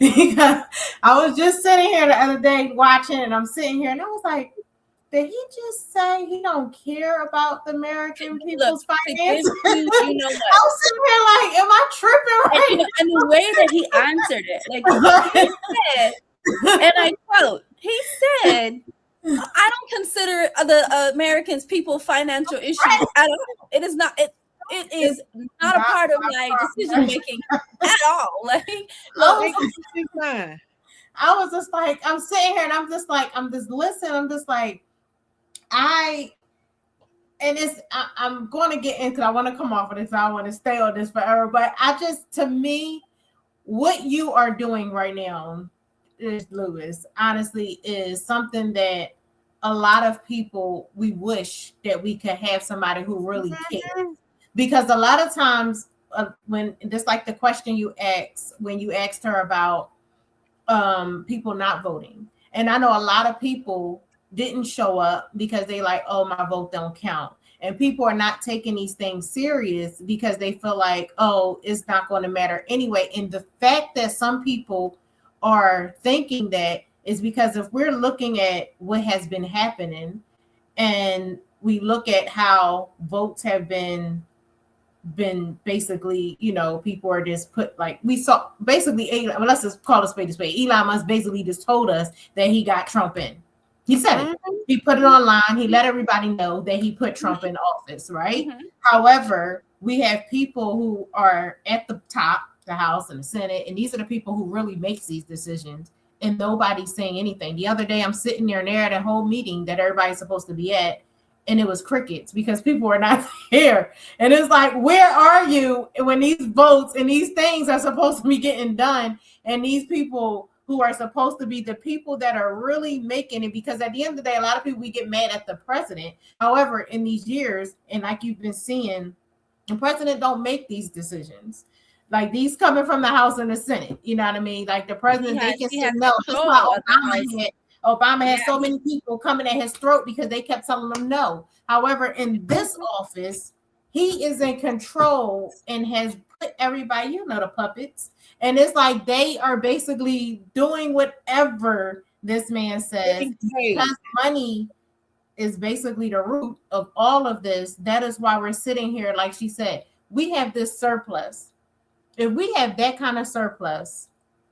because I was just sitting here the other day watching, and I'm sitting here and I was like, did he just say he don't care about the American Look, people's to give finances? you know I was sitting here like, am I what? tripping And the way that he answered it, like he said, and I quote, he said, I don't consider the Americans people financial issues at all. It is not. It is not a part of my decision making at all. Like, look, Thank you for being mine. I was just like, I'm sitting here and I'm just like, I'm just listening. I'm just like, I'm going to get into, I want to come off of this. I want to stay on this forever. But to me, what you are doing right now, is Lewis, honestly, is something that a lot of people, we wish that we could have somebody who really cares. Because a lot of times, when just like the question you asked, when you asked her about people not voting, and I know a lot of people didn't show up because they like, oh, my vote don't count, and people are not taking these things serious because they feel like, oh, it's not going to matter anyway. And the fact that some people are thinking that is because if we're looking at what has been happening, and we look at how votes have been basically, people are just put, like, we saw basically, let's just call a spade a spade. Elon Musk basically just told us that he got Trump in. He said it. He put it online. He let everybody know that he put Trump in office, right? However, we have people who are at the top, the House and the Senate, and these are the people who really makes these decisions, and nobody's saying anything. The other day, I'm sitting there at a whole meeting that everybody's supposed to be at, and it was crickets because people were not here. And it's like, where are you when these votes and these things are supposed to be getting done? And these people who are supposed to be the people that are really making it, because at the end of the day, a lot of people, we get mad at the president. However, in these years, and like you've been seeing, the president don't make these decisions. Like, these coming from the House and the Senate, you know what I mean? Like, the president, they can say no. That's why Obama had so many people coming at his throat because they kept telling him no. However, in this office, he is in control and has put everybody, the puppets. And it's like they are basically doing whatever this man says, because money is basically the root of all of this. That is why we're sitting here. Like she said, we have this surplus. If we have that kind of surplus,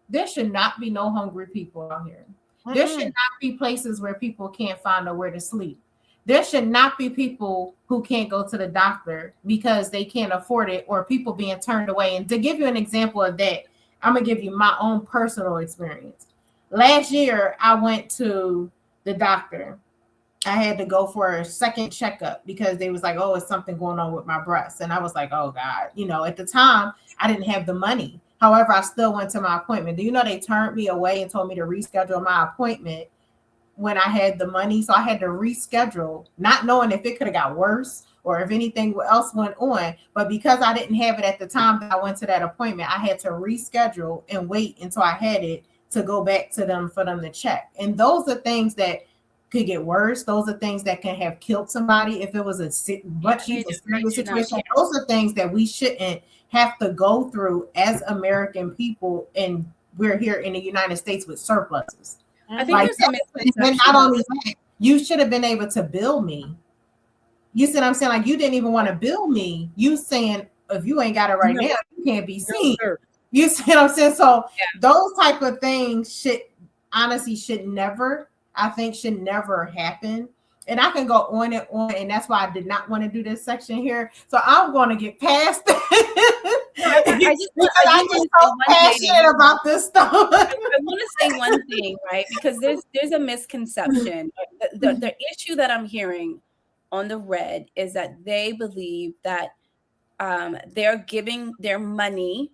there should not be no hungry people out here. There should not be places where people can't find nowhere to sleep. There should not be people who can't go to the doctor because they can't afford it, or people being turned away. And to give you an example of that, I'm going to give you my own personal experience. Last year, I went to the doctor. I had to go for a second checkup because they was like, oh, it's something going on with my breast. And I was like, oh, God. At the time, I didn't have the money. However, I still went to my appointment. Do you know they turned me away and told me to reschedule my appointment when I had the money? So I had to reschedule, not knowing if it could have got worse or if anything else went on. But because I didn't have it at the time that I went to that appointment, I had to reschedule and wait until I had it to go back to them for them to check. And those are things that could get worse. Those are things that can have killed somebody if it was a much serious situation. Those are things that we shouldn't have to go through as American people, and we're here in the United States with surpluses. I think there's a misconception. Not only that, you should have been able to bill me. You see what I'm saying? Like, you didn't even want to bill me. You saying, if you ain't got it right now, you can't be seen. You see what I'm saying? So those type of things should never, I think, should never happen. And I can go on and on, and that's why I did not want to do this section here. So I'm going to get past that. I'm just so passionate about this stuff. I want to say one thing, right? Because there's a misconception. The issue that I'm hearing on the red is that they believe that they're giving their money,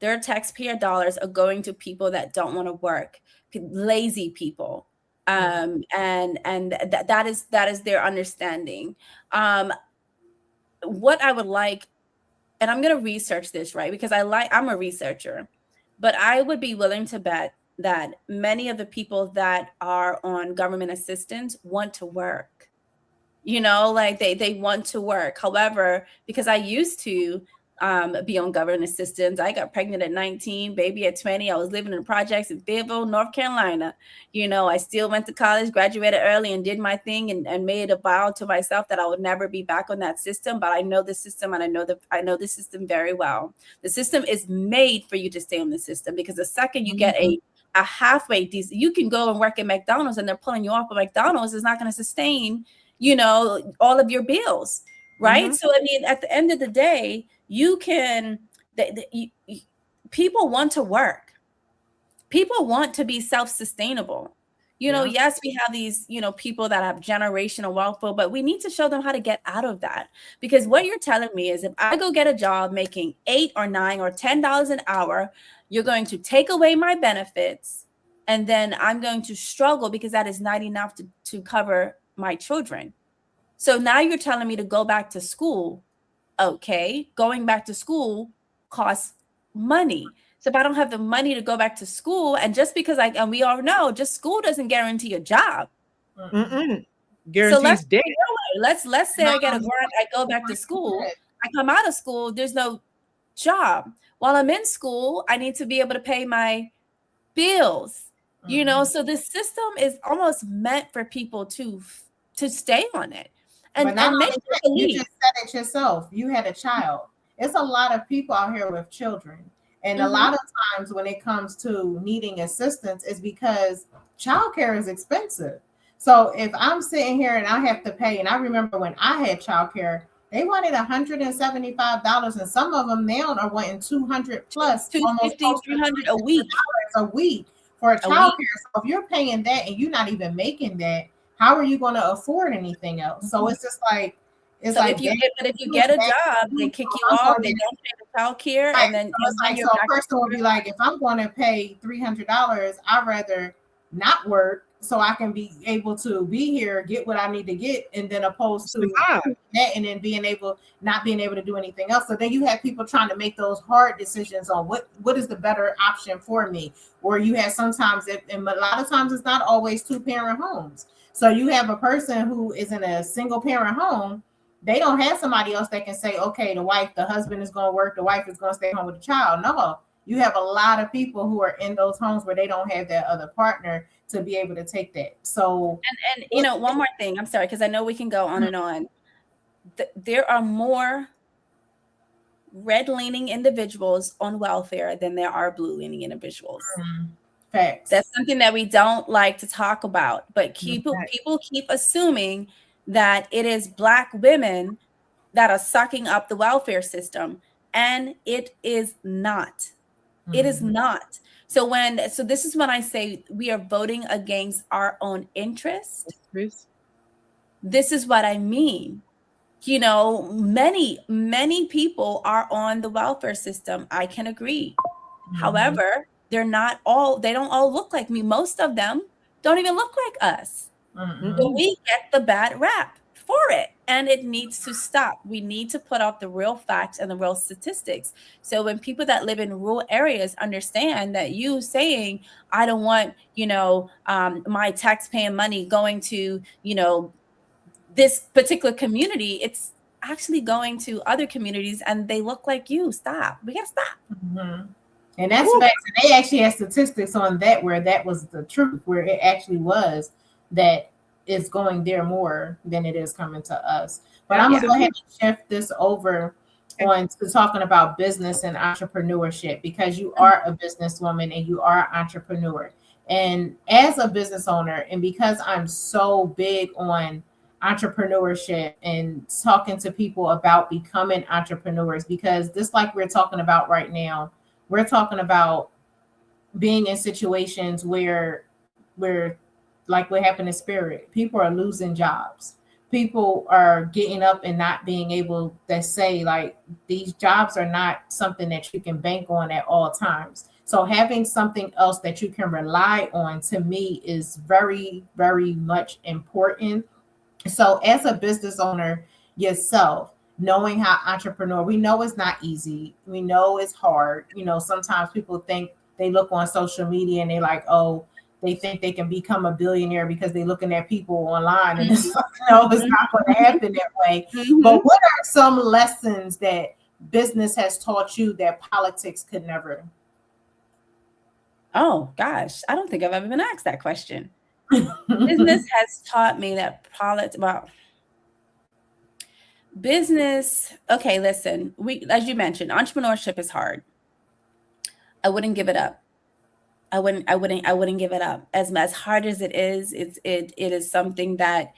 their taxpayer dollars are going to people that don't want to work, lazy people. And that is their understanding. What I would like, and I'm going to research this, right? Because I'm a researcher, but I would be willing to bet that many of the people that are on government assistance want to work. You know, like they want to work. However, because I used to be on government assistance, I got pregnant at 19, baby at 20. I was living in projects in Fayetteville, North Carolina. You know, I still went to college, graduated early, and did my thing, and made a vow to myself that I would never be back on that system. But I know the system, and I know the system very well. The system is made for you to stay on the system, because the second you get a halfway decent, you can go and work at McDonald's, and they're pulling you off of McDonald's is not going to sustain, you know, all of your bills, right? So I mean, at the end of the day, you can, people want to work. People want to be self-sustainable. You know, yes, we have these, you know, people that have generational wealth, but we need to show them how to get out of that. Because what you're telling me is, if I go get a job making $8 or $9 or $10 an hour, you're going to take away my benefits, and then I'm going to struggle because that is not enough to cover my children. So now you're telling me to go back to school. Okay, going back to school costs money. So if I don't have the money to go back to school, and just because and we all know, just school doesn't guarantee a job. Guarantees day. Let's say I get a grant, I go back to school, I come out of school, there's no job. While I'm in school, I need to be able to pay my bills. You know, so the system is almost meant for people to stay on it. And you just said it yourself. You had a child. It's a lot of people out here with children. And a lot of times when it comes to needing assistance, is because childcare is expensive. So if I'm sitting here and I have to pay, and I remember when I had childcare, they wanted $175, and some of them now are wanting $200 plus, almost $250, $300 a week for a childcare. So if you're paying that and you're not even making that, how are you going to afford anything else? So it's just like, it's like, if you get a job, they kick you off, they don't pay the child care, and then so it's like, so a person will be like, if I'm going to pay $300, I'd rather not work so I can be able to be here, get what I need to get, and then opposed to that, and then not being able to do anything else. So then you have people trying to make those hard decisions on what is the better option for me. Or you have sometimes, and a lot of times it's not always 2-parent homes. So you have a person who is in a single parent home. They don't have somebody else that can say, okay, the husband is going to work, the wife is going to stay home with the child. No, you have a lot of people who are in those homes where they don't have that other partner to be able to take that. So, and you know, one more thing, I'm sorry, because I know we can go on and on. There are more red-leaning individuals on welfare than there are blue-leaning individuals. Facts. That's something that we don't like to talk about, but people keep assuming that it is Black women that are sucking up the welfare system, and it is not. It is not. So this is when I say we are voting against our own interest. This is what I mean. You know, many people are on the welfare system. I can agree. However, they don't all look like me. Most of them don't even look like us. But we get the bad rap for it, and it needs to stop. We need to put out the real facts and the real statistics. So when people that live in rural areas understand that you saying, I don't want, my tax-paying money going to, this particular community, it's actually going to other communities and they look like you. Stop. We gotta stop. Mm-hmm. And that's facts. And they actually have statistics on that where that was the truth, where it actually was that it's going there more than it is coming to us. But I'm gonna go ahead and shift this over on to talking about business and entrepreneurship, because you are a businesswoman and you are an entrepreneur. And as a business owner, and because I'm so big on entrepreneurship and talking to people about becoming entrepreneurs, because just like we're talking about right now, we're talking about being in situations where like what happened in Spirit, people are losing jobs. People are getting up and not being able to say, like, these jobs are not something that you can bank on at all times. So having something else that you can rely on, to me, is very, very much important. So as a business owner yourself, knowing how entrepreneur, we know it's not easy. We know it's hard. Sometimes people think, they look on social media and they're like, oh, they think they can become a billionaire because they're looking at people online, and it's like, no, it's not going to happen that way. But what are some lessons that business has taught you that politics could never? Oh gosh, I don't think I've ever been asked that question. Business has taught me that business. Okay, listen, as you mentioned, entrepreneurship is hard. I wouldn't give it up. I wouldn't give it up. As hard as it is, it is something that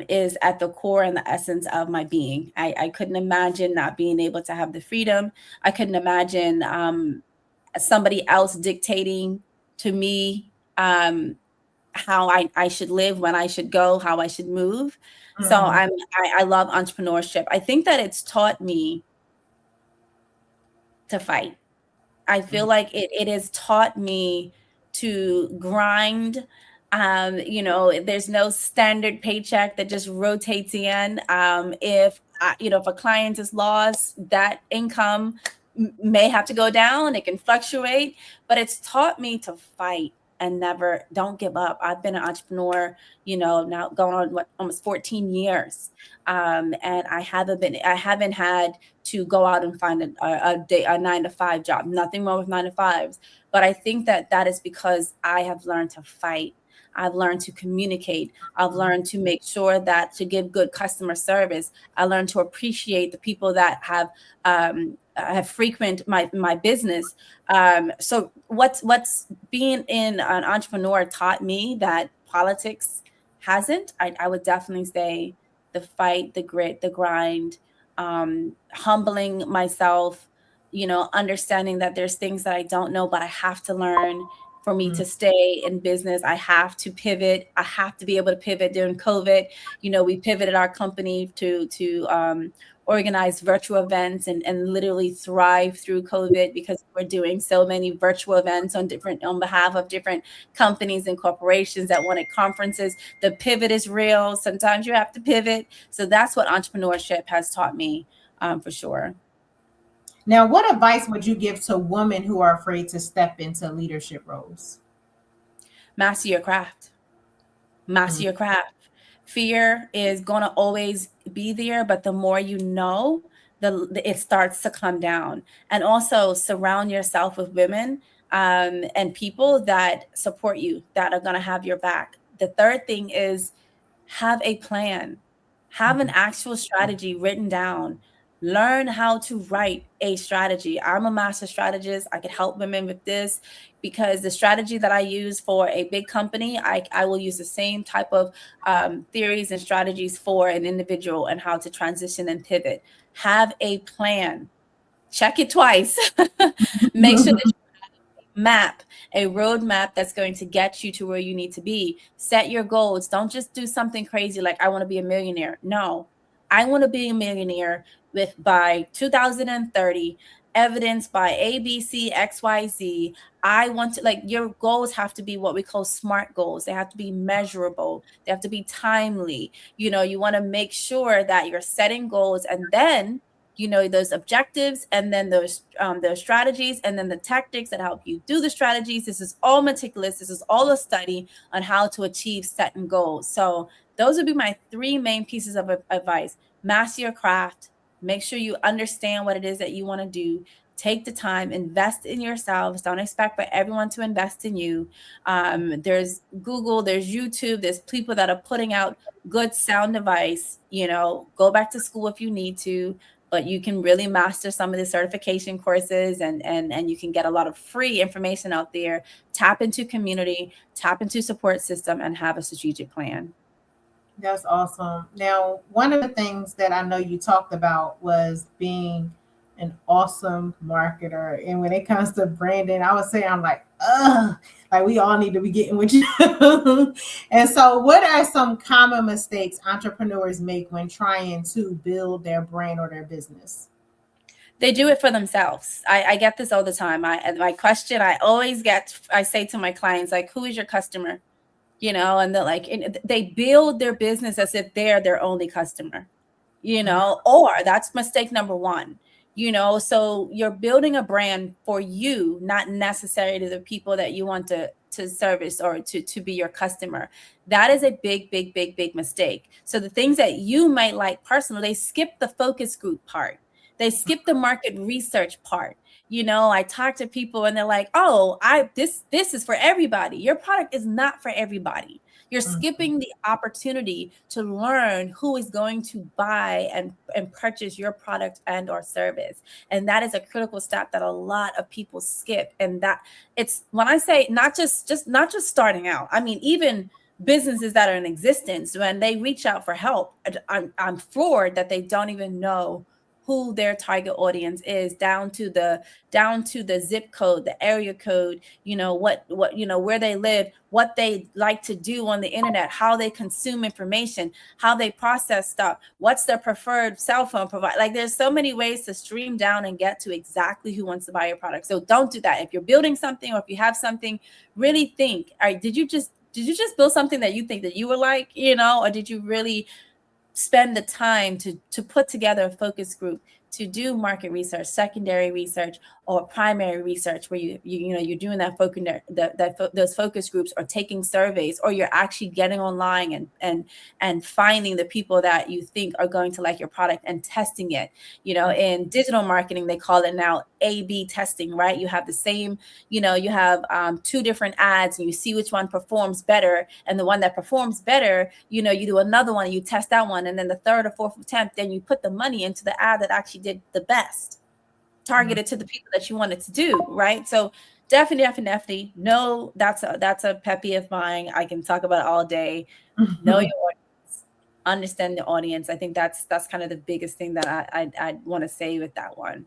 is at the core and the essence of my being. I couldn't imagine not being able to have the freedom. I couldn't imagine somebody else dictating to me how I should live, when I should go, how I should move. So I love entrepreneurship. I think that it's taught me to fight. I feel like it has taught me to grind. There's no standard paycheck that just rotates in. If a client is lost, that income may have to go down. It can fluctuate, but it's taught me to fight and don't give up. I've been an entrepreneur, now going on almost 14 years. And I haven't had to go out and find a 9-to-5 job. Nothing wrong with 9-to-5s. But I think that is because I have learned to fight. I've learned to communicate. I've learned to make sure that to give good customer service. I learned to appreciate the people that have frequent my business. So what's being in an entrepreneur taught me that politics hasn't. I would definitely say the fight, the grit, the grind, humbling myself, understanding that there's things that I don't know, but I have to learn. For me to stay in business, I have to pivot. I have to be able to pivot during COVID. We pivoted our company to organize virtual events and literally thrive through COVID, because we're doing so many virtual events on behalf of different companies and corporations that wanted conferences. The pivot is real. Sometimes you have to pivot. So that's what entrepreneurship has taught me, for sure. Now, what advice would you give to women who are afraid to step into leadership roles? Master your craft. Master your craft. Fear is going to always be there, but the more you know, it starts to come down. And also surround yourself with women and people that support you, that are going to have your back. The third thing is have a plan. Have an actual strategy written down. Learn how to write a strategy. I'm a master strategist. I could help women with this, because the strategy that I use for a big company, I will use the same type of theories and strategies for an individual, and how to transition and pivot. Have a plan. Check it twice. Make sure that a roadmap that's going to get you to where you need to be. Set your goals. Don't just do something crazy like, I want to be a millionaire. No, I want to be a millionaire by 2030. evidenced by A, B, C, X, Y, Z. I want to, like, your goals have to be what we call SMART goals. They have to be measurable. They have to be timely. You want to make sure that you're setting goals, and then those objectives, and then those strategies, and then the tactics that help you do the strategies. This is all meticulous. This is all a study on how to achieve certain goals. So those would be my three main pieces of advice. Master your craft. Make sure you understand what it is that you want to do. Take the time, invest in yourselves. Don't expect for everyone to invest in you. There's Google, there's YouTube, there's people that are putting out good sound advice. Go back to school if you need to, but you can really master some of the certification courses, and you can get a lot of free information out there. Tap into community, tap into support system, and have a strategic plan. That's awesome. Now, one of the things that I know you talked about was being an awesome marketer. And when it comes to branding, I would say I'm like, ugh, like we all need to be getting with you. And so, what are some common mistakes entrepreneurs make when trying to build their brand or their business? They do it for themselves. I get this all the time. My question I always get, I say to my clients, like, who is your customer? And they're like, and they build their business as if they're their only customer, or that's mistake number one. So you're building a brand for you, not necessarily the people that you want to service or to be your customer. That is a big, big, big, big mistake. So the things that you might like personally, they skip the focus group part. They skip the market research part. I talk to people and they're like, oh, this is for everybody. Your product is not for everybody. You're skipping the opportunity to learn who is going to buy and purchase your product and or service. And that is a critical step that a lot of people skip. And that it's, when I say not just starting out, I mean, even businesses that are in existence, when they reach out for help, I'm floored that they don't even know who their target audience is, down to the zip code, the area code, what where they live, what they like to do on the internet, how they consume information, how they process stuff, what's their preferred cell phone provider. Like, there's so many ways to stream down and get to exactly who wants to buy your product. So don't do that. If you're building something, or if you have something, really think, all right, did you just build something that you think that you would like, or did you really spend the time to put together a focus group, to do market research, secondary research, or primary research, where you're doing that focus, those focus groups, or taking surveys, or you're actually getting online and finding the people that you think are going to like your product and testing it. In digital marketing, they call it now A/B testing, right? You have the same, you have two different ads, and you see which one performs better, and the one that performs better, you do another one, and you test that one, and then the third or fourth attempt, then you put the money into the ad that actually did the best, targeted to the people that you wanted to do, right? So definitely, no, that's a pet peeve of mine. I can talk about it all day. Know your audience, understand the audience. I think that's kind of the biggest thing that I want to say with that one.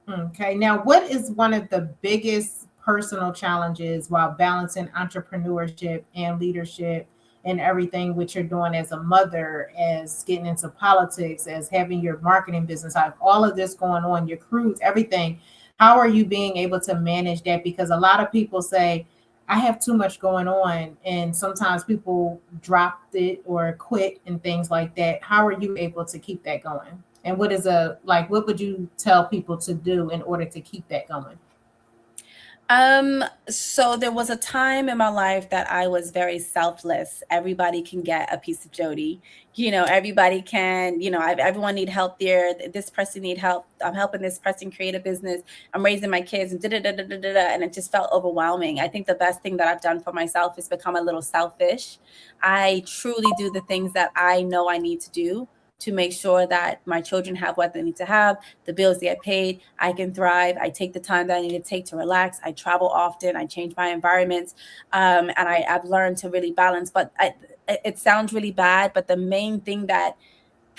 Okay, now what is one of the biggest personal challenges while balancing entrepreneurship and leadership and everything which you're doing as a mother, as getting into politics, as having your marketing business, have all of this going on, your cruise, everything? How are you being able to manage that? Because a lot of people say, I have too much going on, and sometimes people dropped it or quit and things like that. How are you able to keep that going? And what would you tell people to do in order to keep that going? So there was a time in my life that I was very selfless. Everybody can get a piece of Jodi. Everybody can, everyone need help there. This person need help. I'm helping this person create a business. I'm raising my kids, and and it just felt overwhelming. I think the best thing that I've done for myself is become a little selfish. I truly do the things that I know I need to do to make sure that my children have what they need to have, the bills get paid, I can thrive. I take the time that I need to take to relax. I travel often. I change my environments. And I've learned to really balance. But it sounds really bad, but the main thing that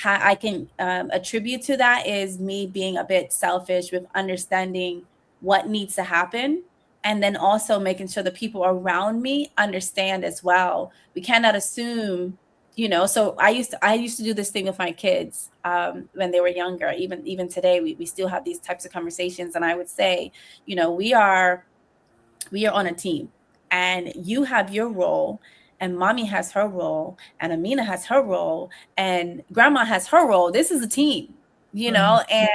I can attribute to that is me being a bit selfish with understanding what needs to happen. And then also making sure the people around me understand as well. We cannot assume So I used to do this thing with my kids when they were younger. Even today, we still have these types of conversations, and I would say, we are on a team, and you have your role, and mommy has her role, and Amina has her role, and grandma has her role. This is a team, Mhm. and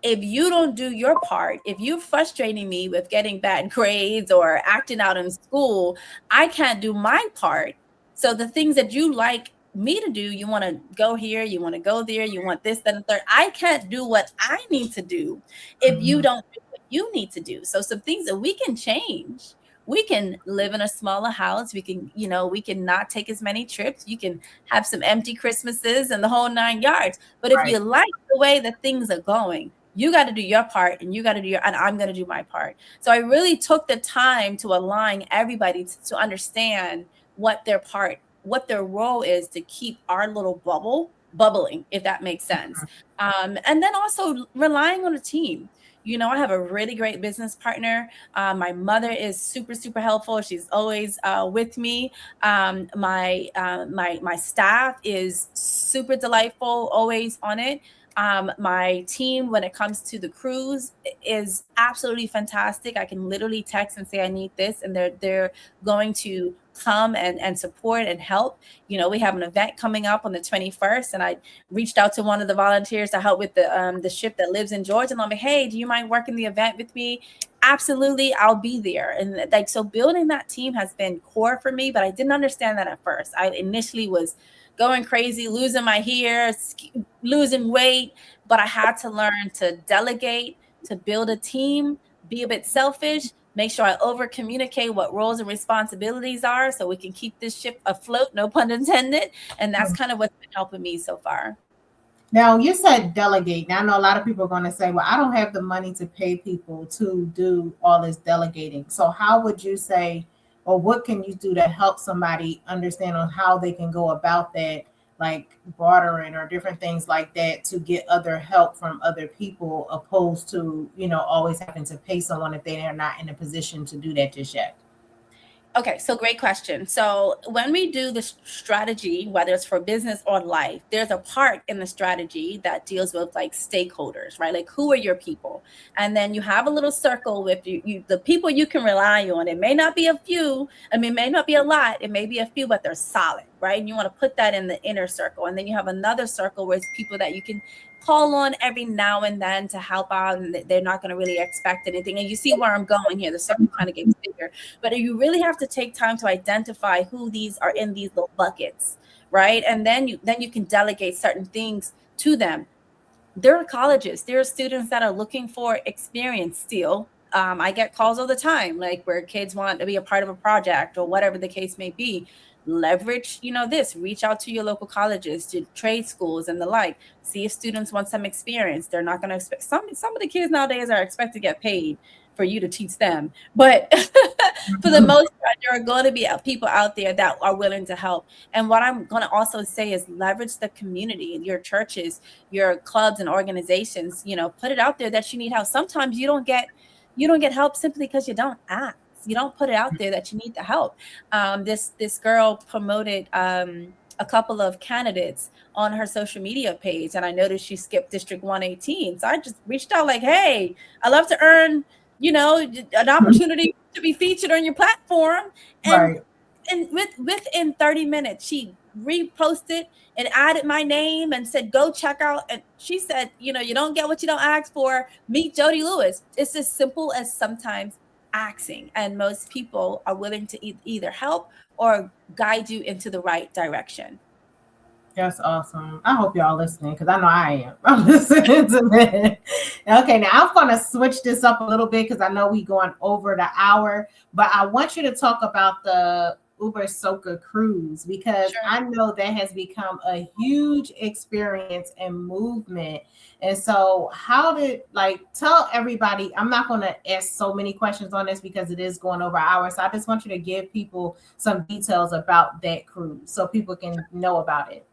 if you don't do your part, if you're frustrating me with getting bad grades or acting out in school, I can't do my part. So the things that you like me to do, you want to go here, you want to go there, you want this, that, and the third. I can't do what I need to do if you Mhm. don't do what you need to do. So some things that we can change. We can live in a smaller house. We can not take as many trips. You can have some empty Christmases and the whole 9 yards. But if Right. you like the way that things are going, you got to do your part, and you got to do and I'm going to do my part. So I really took the time to align everybody to understand what their role is to keep our little bubble bubbling, if that makes sense. And then also relying on a team. I have a really great business partner. My mother is super, super helpful. She's always with me. My staff is super delightful, always on it. My team, when it comes to the cruise, is absolutely fantastic. I can literally text and say I need this, and they're going to come and support and help. We have an event coming up on the 21st, and I reached out to one of the volunteers to help with the ship that lives in Georgia, and I'm like, hey, do you mind working the event with me? Absolutely, I'll be there. And like, so building that team has been core for me, but I didn't understand that at first. I initially was going crazy, losing my hair, losing weight, but I had to learn to delegate, to build a team, be a bit selfish, make sure I over communicate what roles and responsibilities are so we can keep this ship afloat, no pun intended. And that's kind of what's been helping me so far. Now, you said delegate. Now, I know a lot of people are going to say, well, I don't have the money to pay people to do all this delegating. So, how would you say, or what can you do to help somebody understand on how they can go about that, like bartering or different things like that, to get other help from other people, opposed to, always having to pay someone if they are not in a position to do that just yet? Okay, so great question. So when we do the strategy, whether it's for business or life, there's a part in the strategy that deals with like stakeholders, right? Like, who are your people? And then you have a little circle with the people you can rely on. It may not be a few, I mean, it may not be a lot, it may be a few, but they're solid, right? And you want to put that in the inner circle. And then you have another circle where it's people that you can call on every now and then to help out, and they're not going to really expect anything. And you see where I'm going here. The circle kind of gets bigger, but you really have to take time to identify who these are in these little buckets, right? And then you can delegate certain things to them. There are colleges, there are students that are looking for experience still. I get calls all the time, like where kids want to be a part of a project or whatever the case may be. Leverage, this, reach out to your local colleges, to trade schools and the like. See if students want some experience. They're not going to expect some of the kids nowadays are expected to get paid for you to teach them. But for the most part, there are going to be people out there that are willing to help. And what I'm going to also say is leverage the community and your churches, your clubs and organizations. Put it out there that you need help. Sometimes you don't get help simply because you don't ask. You don't put it out there that you need the help. This girl promoted a couple of candidates on her social media page, and I noticed she skipped District 118. So I just reached out like, hey, I love to earn, an opportunity to be featured on your platform. And Right. within 30 minutes, she reposted and added my name and said, go check out. And she said, you don't get what you don't ask for. Meet Jodi Lewis. It's as simple as sometimes asking. And most people are willing to either help or guide you into the right direction. That's awesome. I hope y'all listening, because I know I am. I'm listening to that. Okay, now I'm going to switch this up a little bit because I know we going over the hour, but I want you to talk about the UberSoca Cruise, because Sure. I know that has become a huge experience and movement. And so, how did, like, tell everybody? I'm not going to ask so many questions on this because it is going over hours. So I just want you to give people some details about that cruise so people can know about it.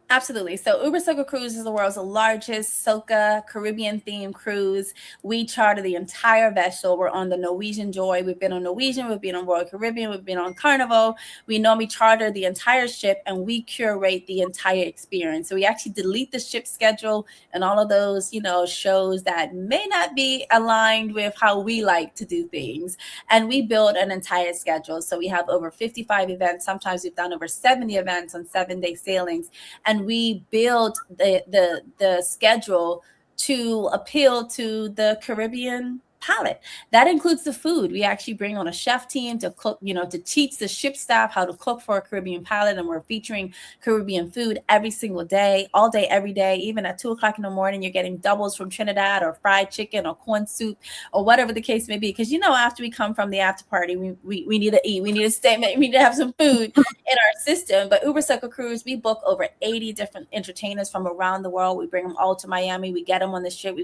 Absolutely. So UberSoca Cruise is the world's largest Soca Caribbean themed cruise. We charter the entire vessel. We're on the Norwegian Joy. We've been on Norwegian. We've been on Royal Caribbean. We've been on Carnival. We normally charter the entire ship and we curate the entire experience. So we actually delete the ship schedule and all of those, shows that may not be aligned with how we like to do things. And we build an entire schedule. So we have over 55 events. Sometimes we've done over 70 events on 7-day sailings. And we build the schedule to appeal to the Caribbean palate. That includes the food. We actually bring on a chef team to cook, to teach the ship staff how to cook for a Caribbean palate. And we're featuring Caribbean food every single day, all day, every day. Even at 2:00 in the morning, you're getting doubles from Trinidad or fried chicken or corn soup or whatever the case may be. Because, after we come from the after party, we need to eat. We need to stay. We need to have some food in our system. But UberSoca Cruise, we book over 80 different entertainers from around the world. We bring them all to Miami. We get them on the ship.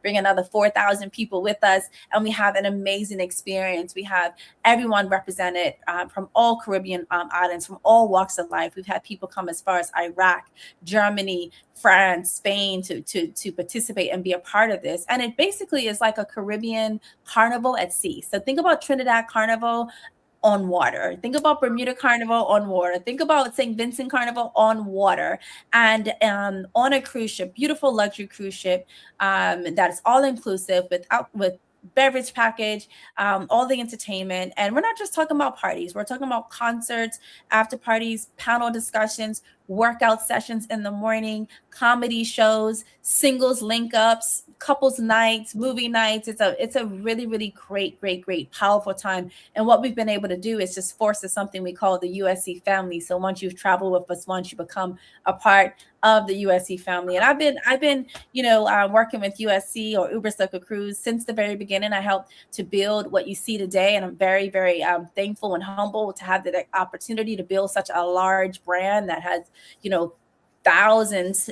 Bring another 4,000 people with us. And we have an amazing experience. We have everyone represented from all Caribbean islands, from all walks of life. We've had people come as far as Iraq, Germany, France, Spain to participate and be a part of this. And it basically is like a Caribbean carnival at sea. So think about Trinidad Carnival on water. Think about Bermuda Carnival on water. Think about St. Vincent Carnival on water. And on a cruise ship, beautiful luxury cruise ship that is all inclusive with beverage package, all the entertainment. And we're not just talking about parties. We're talking about concerts, after parties, panel discussions, workout sessions in the morning, comedy shows, singles link ups, couples nights, movie nights. It's a really, really great, powerful time. And what we've been able to do is just foster something we call the USC family. So once you've traveled with us, once you become a part of the USC family. And I've been working with USC or UberSoca Cruise since the very beginning. I helped to build what you see today, and I'm very, very thankful and humble to have the opportunity to build such a large brand that has thousands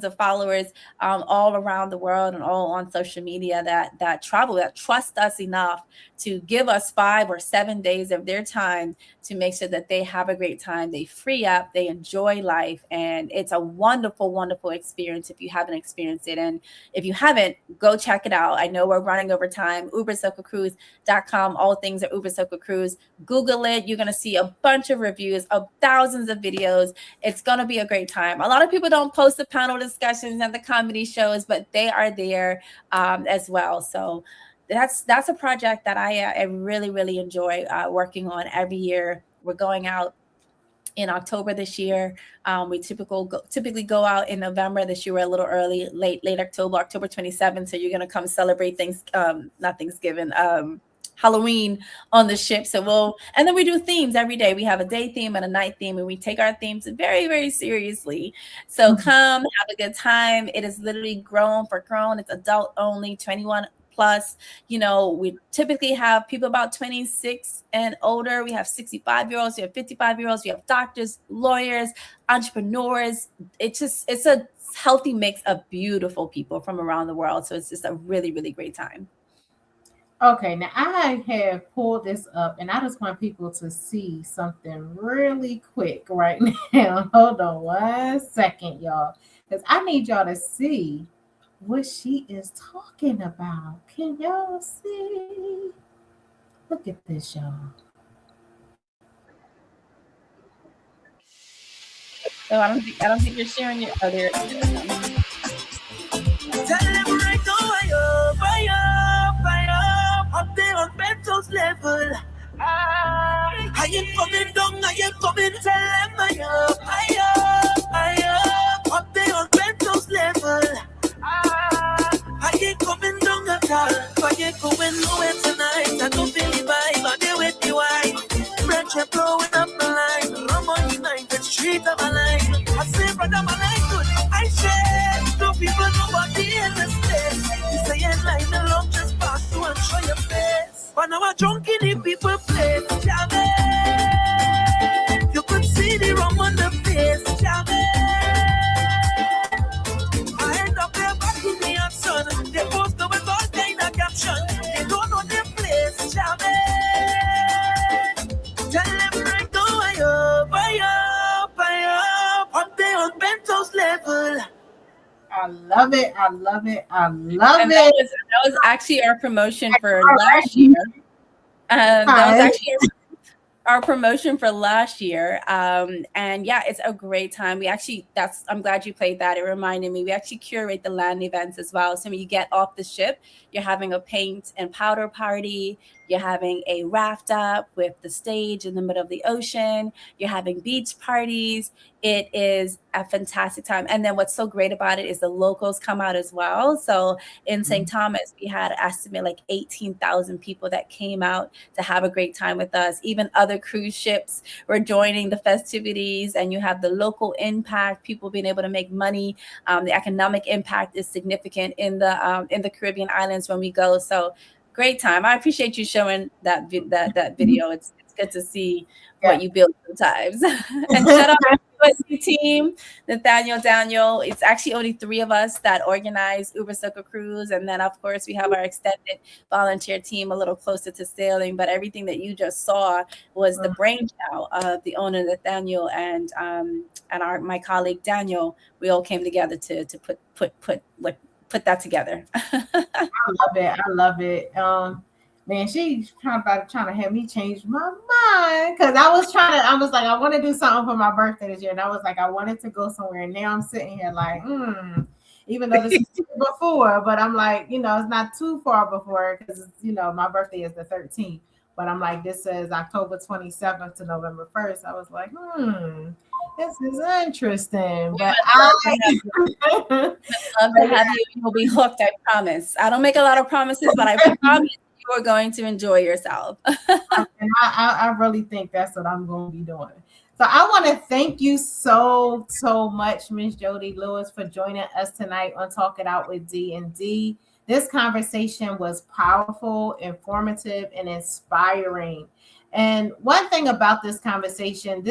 of followers all around the world and all on social media that travel, that trust us enough to give us 5 or 7 days of their time to make sure that they have a great time, they free up, they enjoy life. And it's a wonderful, wonderful experience if you haven't experienced it. And if you haven't, go check it out. I know we're running over time. UberSocaCruise.com, all things are UberSoca Cruise. Google it. You're going to see a bunch of reviews of thousands of videos. It's going to be a great time. A lot of people don't post the panel discussions and the comedy shows, but they are there as well. So that's a project that I really, really enjoy working on every year. We're going out in October this year. We typically go out in November. This year we're a little early, late October 27th. So you're going to come celebrate Halloween on the ship. And then we do themes every day. We have a day theme and a night theme, and we take our themes very, very seriously. So come have a good time. It is literally grown. It's adult only, 21 plus. We typically have people about 26 and older. We have 65-year-olds, we have 55-year-olds, we have doctors, lawyers, entrepreneurs. It's a healthy mix of beautiful people from around the world. So it's just a really, really great time. Okay, now I have pulled this up and I just want people to see something really quick right now. Hold on 1 second, y'all, because I need y'all to see what she is talking about. Can y'all see? Look at this, y'all. So I don't think you're sharing your other. Tell them right now, up there on Bento's level. I ain't coming down, I ain't coming. Tell them up there on Bento's level. I ain't coming down at all. I ain't going nowhere tonight. I don't feel the vibe, I'm there with the wine. Friendship blowing up the line. Rum on the night, the street of my line. I say, brother, my life good. I share. Two people, nobody in the space. You say in line, the long just pass through and show your face. But now I'm drunk in the people place. Jamie, you could see the rum on the face. Jamie, I end up there back in the action. They post the with all kind of caption. They don't know their place. Jamie, tell them right now, I up there on love it. I love it. I love And it. that was actually our promotion for last year. That was actually our promotion for last year. And yeah, it's a great time. We actually, I'm glad you played that. It reminded me, we actually curate the land events as well. So when you get off the ship, you're having a paint and powder party. You're having a raft up with the stage in the middle of the ocean. You're having beach parties. It is a fantastic time. And then what's so great about it is the locals come out as well. So in St. Thomas, we had an estimate like 18,000 people that came out to have a great time with us. Even other cruise ships were joining the festivities, and you have the local impact, people being able to make money. The economic impact is significant in the Caribbean islands when we go. So great time. I appreciate you showing that video. It's good to see what you build sometimes. And shout out to the USC team, Daniel. It's actually only 3 of us that organize UberSoca Cruise. And then, of course, we have our extended volunteer team a little closer to sailing. But everything that you just saw was the brainchild of the owner, Nathaniel, and my colleague, Daniel. We all came together to put that together. I love it. I love it. Man, she's trying to have me change my mind, because I was like, I want to do something for my birthday this year, and I was like, I wanted to go somewhere, and now I'm sitting here like, even though this is before, but I'm like, it's not too far before, because my birthday is the 13th, but I'm like, this says October 27th to November 1st. I was like, this is interesting, but I love to have you. You'll be hooked, I promise. I don't make a lot of promises, but I promise you are going to enjoy yourself. And I really think that's what I'm going to be doing. So I want to thank you so much, Miss Jodi Lewis, for joining us tonight on Talk It Out with D&D. This conversation was powerful, informative, and inspiring. And one thing about this conversation,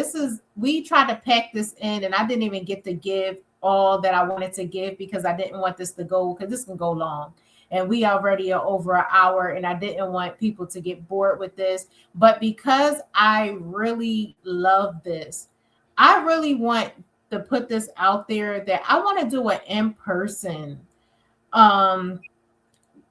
we tried to pack this in, and I didn't even get to give all that I wanted to give, because I didn't want this to go, because this can go long. And we already are over an hour, and I didn't want people to get bored with this. But because I really love this, I really want to put this out there that I want to do an in-person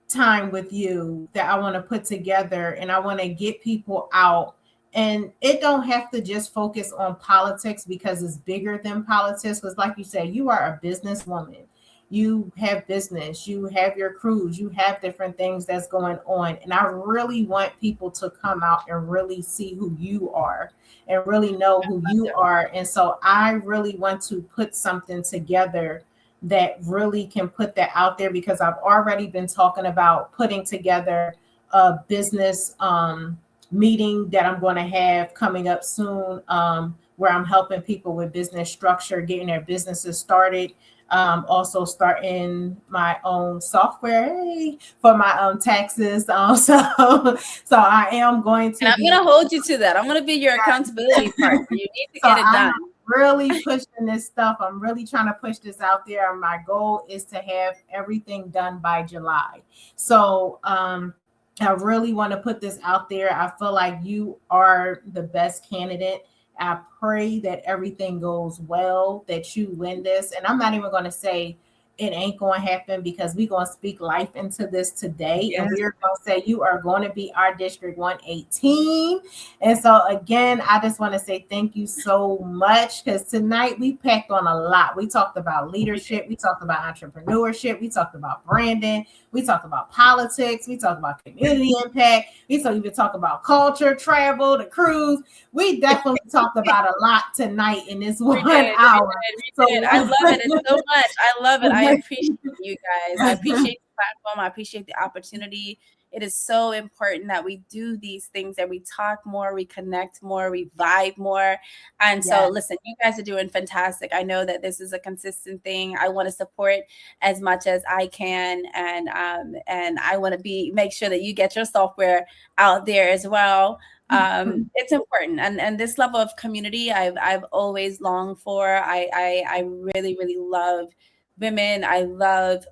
time with you that I want to put together, and I want to get people out. And it don't have to just focus on politics, because it's bigger than politics. Because like you said, you are a businesswoman. You have business, you have your cruise, you have different things that's going on. And I really want people to come out and really see who you are and really know who you are. And so I really want to put something together that really can put that out there, because I've already been talking about putting together a business meeting that I'm going to have coming up soon, where I'm helping people with business structure, getting their businesses started. Also starting my own software for my taxes. So I am going to. And I'm going to hold you to that. I'm going to be your accountability partner. You need to get it done. I'm really pushing this stuff. I'm really trying to push this out there. My goal is to have everything done by July. So I really want to put this out there. I feel like you are the best candidate. I pray that everything goes well, that you win this. And I'm not even going to say it ain't going to happen, because we're going to speak life into this today. Yes. And we're going to say you are going to be our District 118. And so, again, I just want to say thank you so much, because tonight we packed on a lot. We talked about leadership. We talked about entrepreneurship. We talked about branding. We talked about politics. We talked about community impact. We even talked about culture, travel, the cruise. We definitely talked about a lot tonight in this 1 hour. I love it. It's so much. I love it. I appreciate you guys. I appreciate the platform. I appreciate the opportunity. It is so important that we do these things, that we talk more, we connect more, we vibe more. And so, listen, you guys are doing fantastic. I know that this is a consistent thing. I want to support as much as I can. And I want to make sure that you get your software out there as well. It's important. And this level of community, I've always longed for. I really, really love women. I love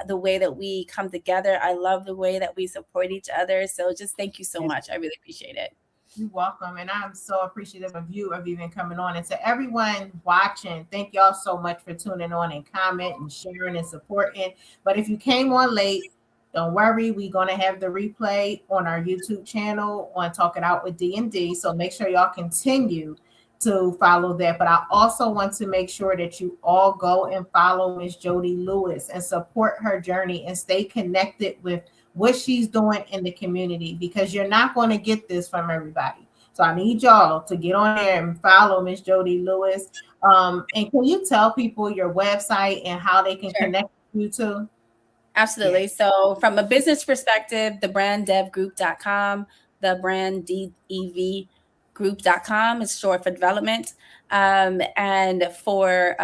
the way that we come together. I love the way that we support each other. So just thank you so much. I really appreciate it. You're welcome. And I'm so appreciative of you of even coming on. And to everyone watching, thank y'all so much for tuning on and comment and sharing and supporting. But if you came on late, don't worry. We're going to have the replay on our YouTube channel on Talk It Out with D&D. So make sure y'all continue to follow that. But I also want to make sure that you all go and follow Miss Jodi Lewis and support her journey and stay connected with what she's doing in the community, because you're not going to get this from everybody. So I need y'all to get on there and follow Miss Jodi Lewis. And can you tell people your website and how they can connect with you too? Absolutely. Yeah. So from a business perspective, thebrandDevGroup.com, the brand DEV group.com is short for development. And for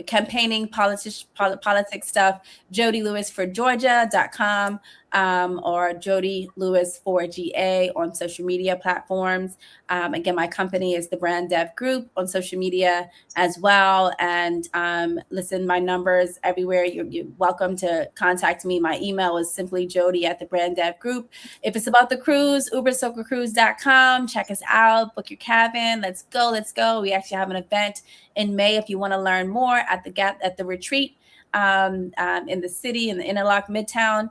campaigning politics stuff, Jodi Lewis for Georgia.com, or Jodi Lewis for GA on social media platforms. Again, my company is the Brand Dev Group on social media as well. And listen, my numbers everywhere. You're welcome to contact me. My email is simply jodi@thebranddev.group. If it's about the cruise, UberSocaCruise.com. Check us out. Book your cabin. Let's go. Let's go. We actually have an event in May if you want to learn more at the retreat in the city, in the Interlock Midtown,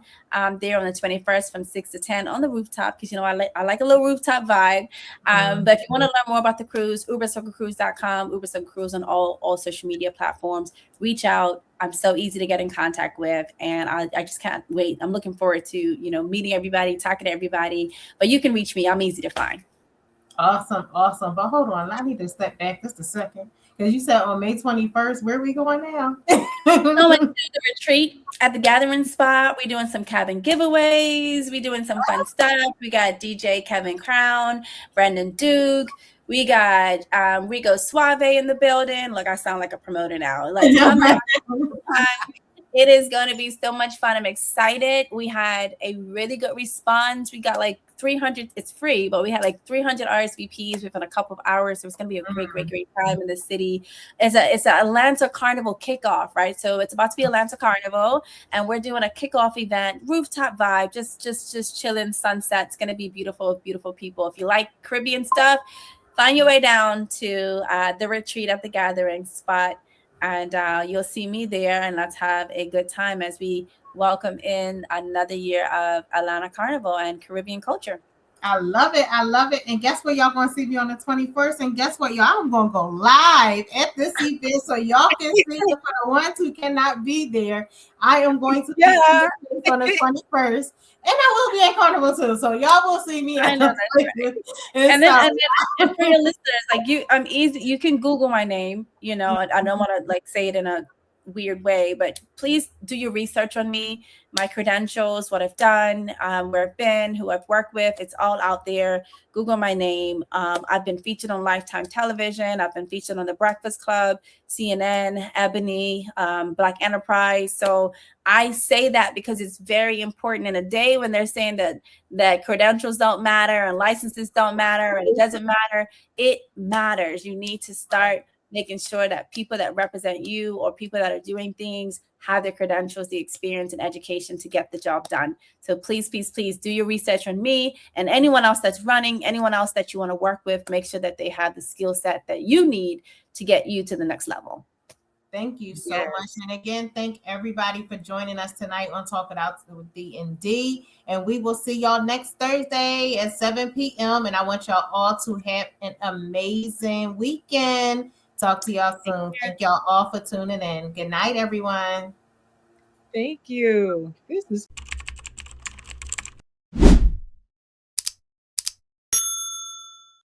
there on the 21st from 6 to 10 on the rooftop, because, you know, I like a little rooftop vibe. But if you want to learn more about the cruise, UberSocaCruise.com, UberSoca Cruise on all social media platforms. Reach out. I'm so easy to get in contact with, and I just can't wait. I'm looking forward to, you know, meeting everybody, talking to everybody. But you can reach me. I'm easy to find. Awesome. But hold on, I need to step back just a second, because you said on May 21st, where are we going now? Going to the retreat at the Gathering Spot. We're doing some cabin giveaways. We're doing some fun stuff. We got DJ Kevin Crown, Brendan Duke. We got Rigo Suave in the building. Look, I sound like a promoter now. Like, it is going to be so much fun. I'm excited. We had a really good response. We got like 300. It's free, but we had like 300 RSVPs within a couple of hours. So it's going to be a great time in the city. It's an Atlanta Carnival kickoff, right? So it's about to be Atlanta Carnival, and we're doing a kickoff event, rooftop vibe, just chilling, sunset. It's going to be beautiful, beautiful people. If you like Caribbean stuff, find your way down to the retreat at the Gathering Spot. And you'll see me there, and let's have a good time as we welcome in another year of Atlanta Carnival and Caribbean culture. I love it. And guess what? Y'all going to see me on the 21st. And guess what, y'all? I'm going to go live at this event so y'all can see it. For the ones who cannot be there, I am going to be on the 21st. And I will be at Carnival too, so y'all will see me. I know that's right. And for your listeners, like I'm easy. You can Google my name. You know, I don't want to like say it in a weird way, but please do your research on me, my credentials, what I've done, where I've been, who I've worked with. It's all out there. Google my name. I've been featured on Lifetime Television. I've been featured on The Breakfast Club, CNN, Ebony, Black Enterprise. So I say that because it's very important in a day when they're saying that credentials don't matter and licenses don't matter and it doesn't matter. It matters. You need to start making sure that people that represent you or people that are doing things have the credentials, the experience, and education to get the job done. So please do your research on me and anyone else that's running, anyone else that you want to work with. Make sure that they have the skill set that you need to get you to the next level. Thank you so much. And again, thank everybody for joining us tonight on Talk It Out with D&D. And we will see y'all next Thursday at 7 p.m. And I want y'all all to have an amazing weekend. Talk to y'all soon. Thank y'all all for tuning in. Good night, everyone. Thank you. This is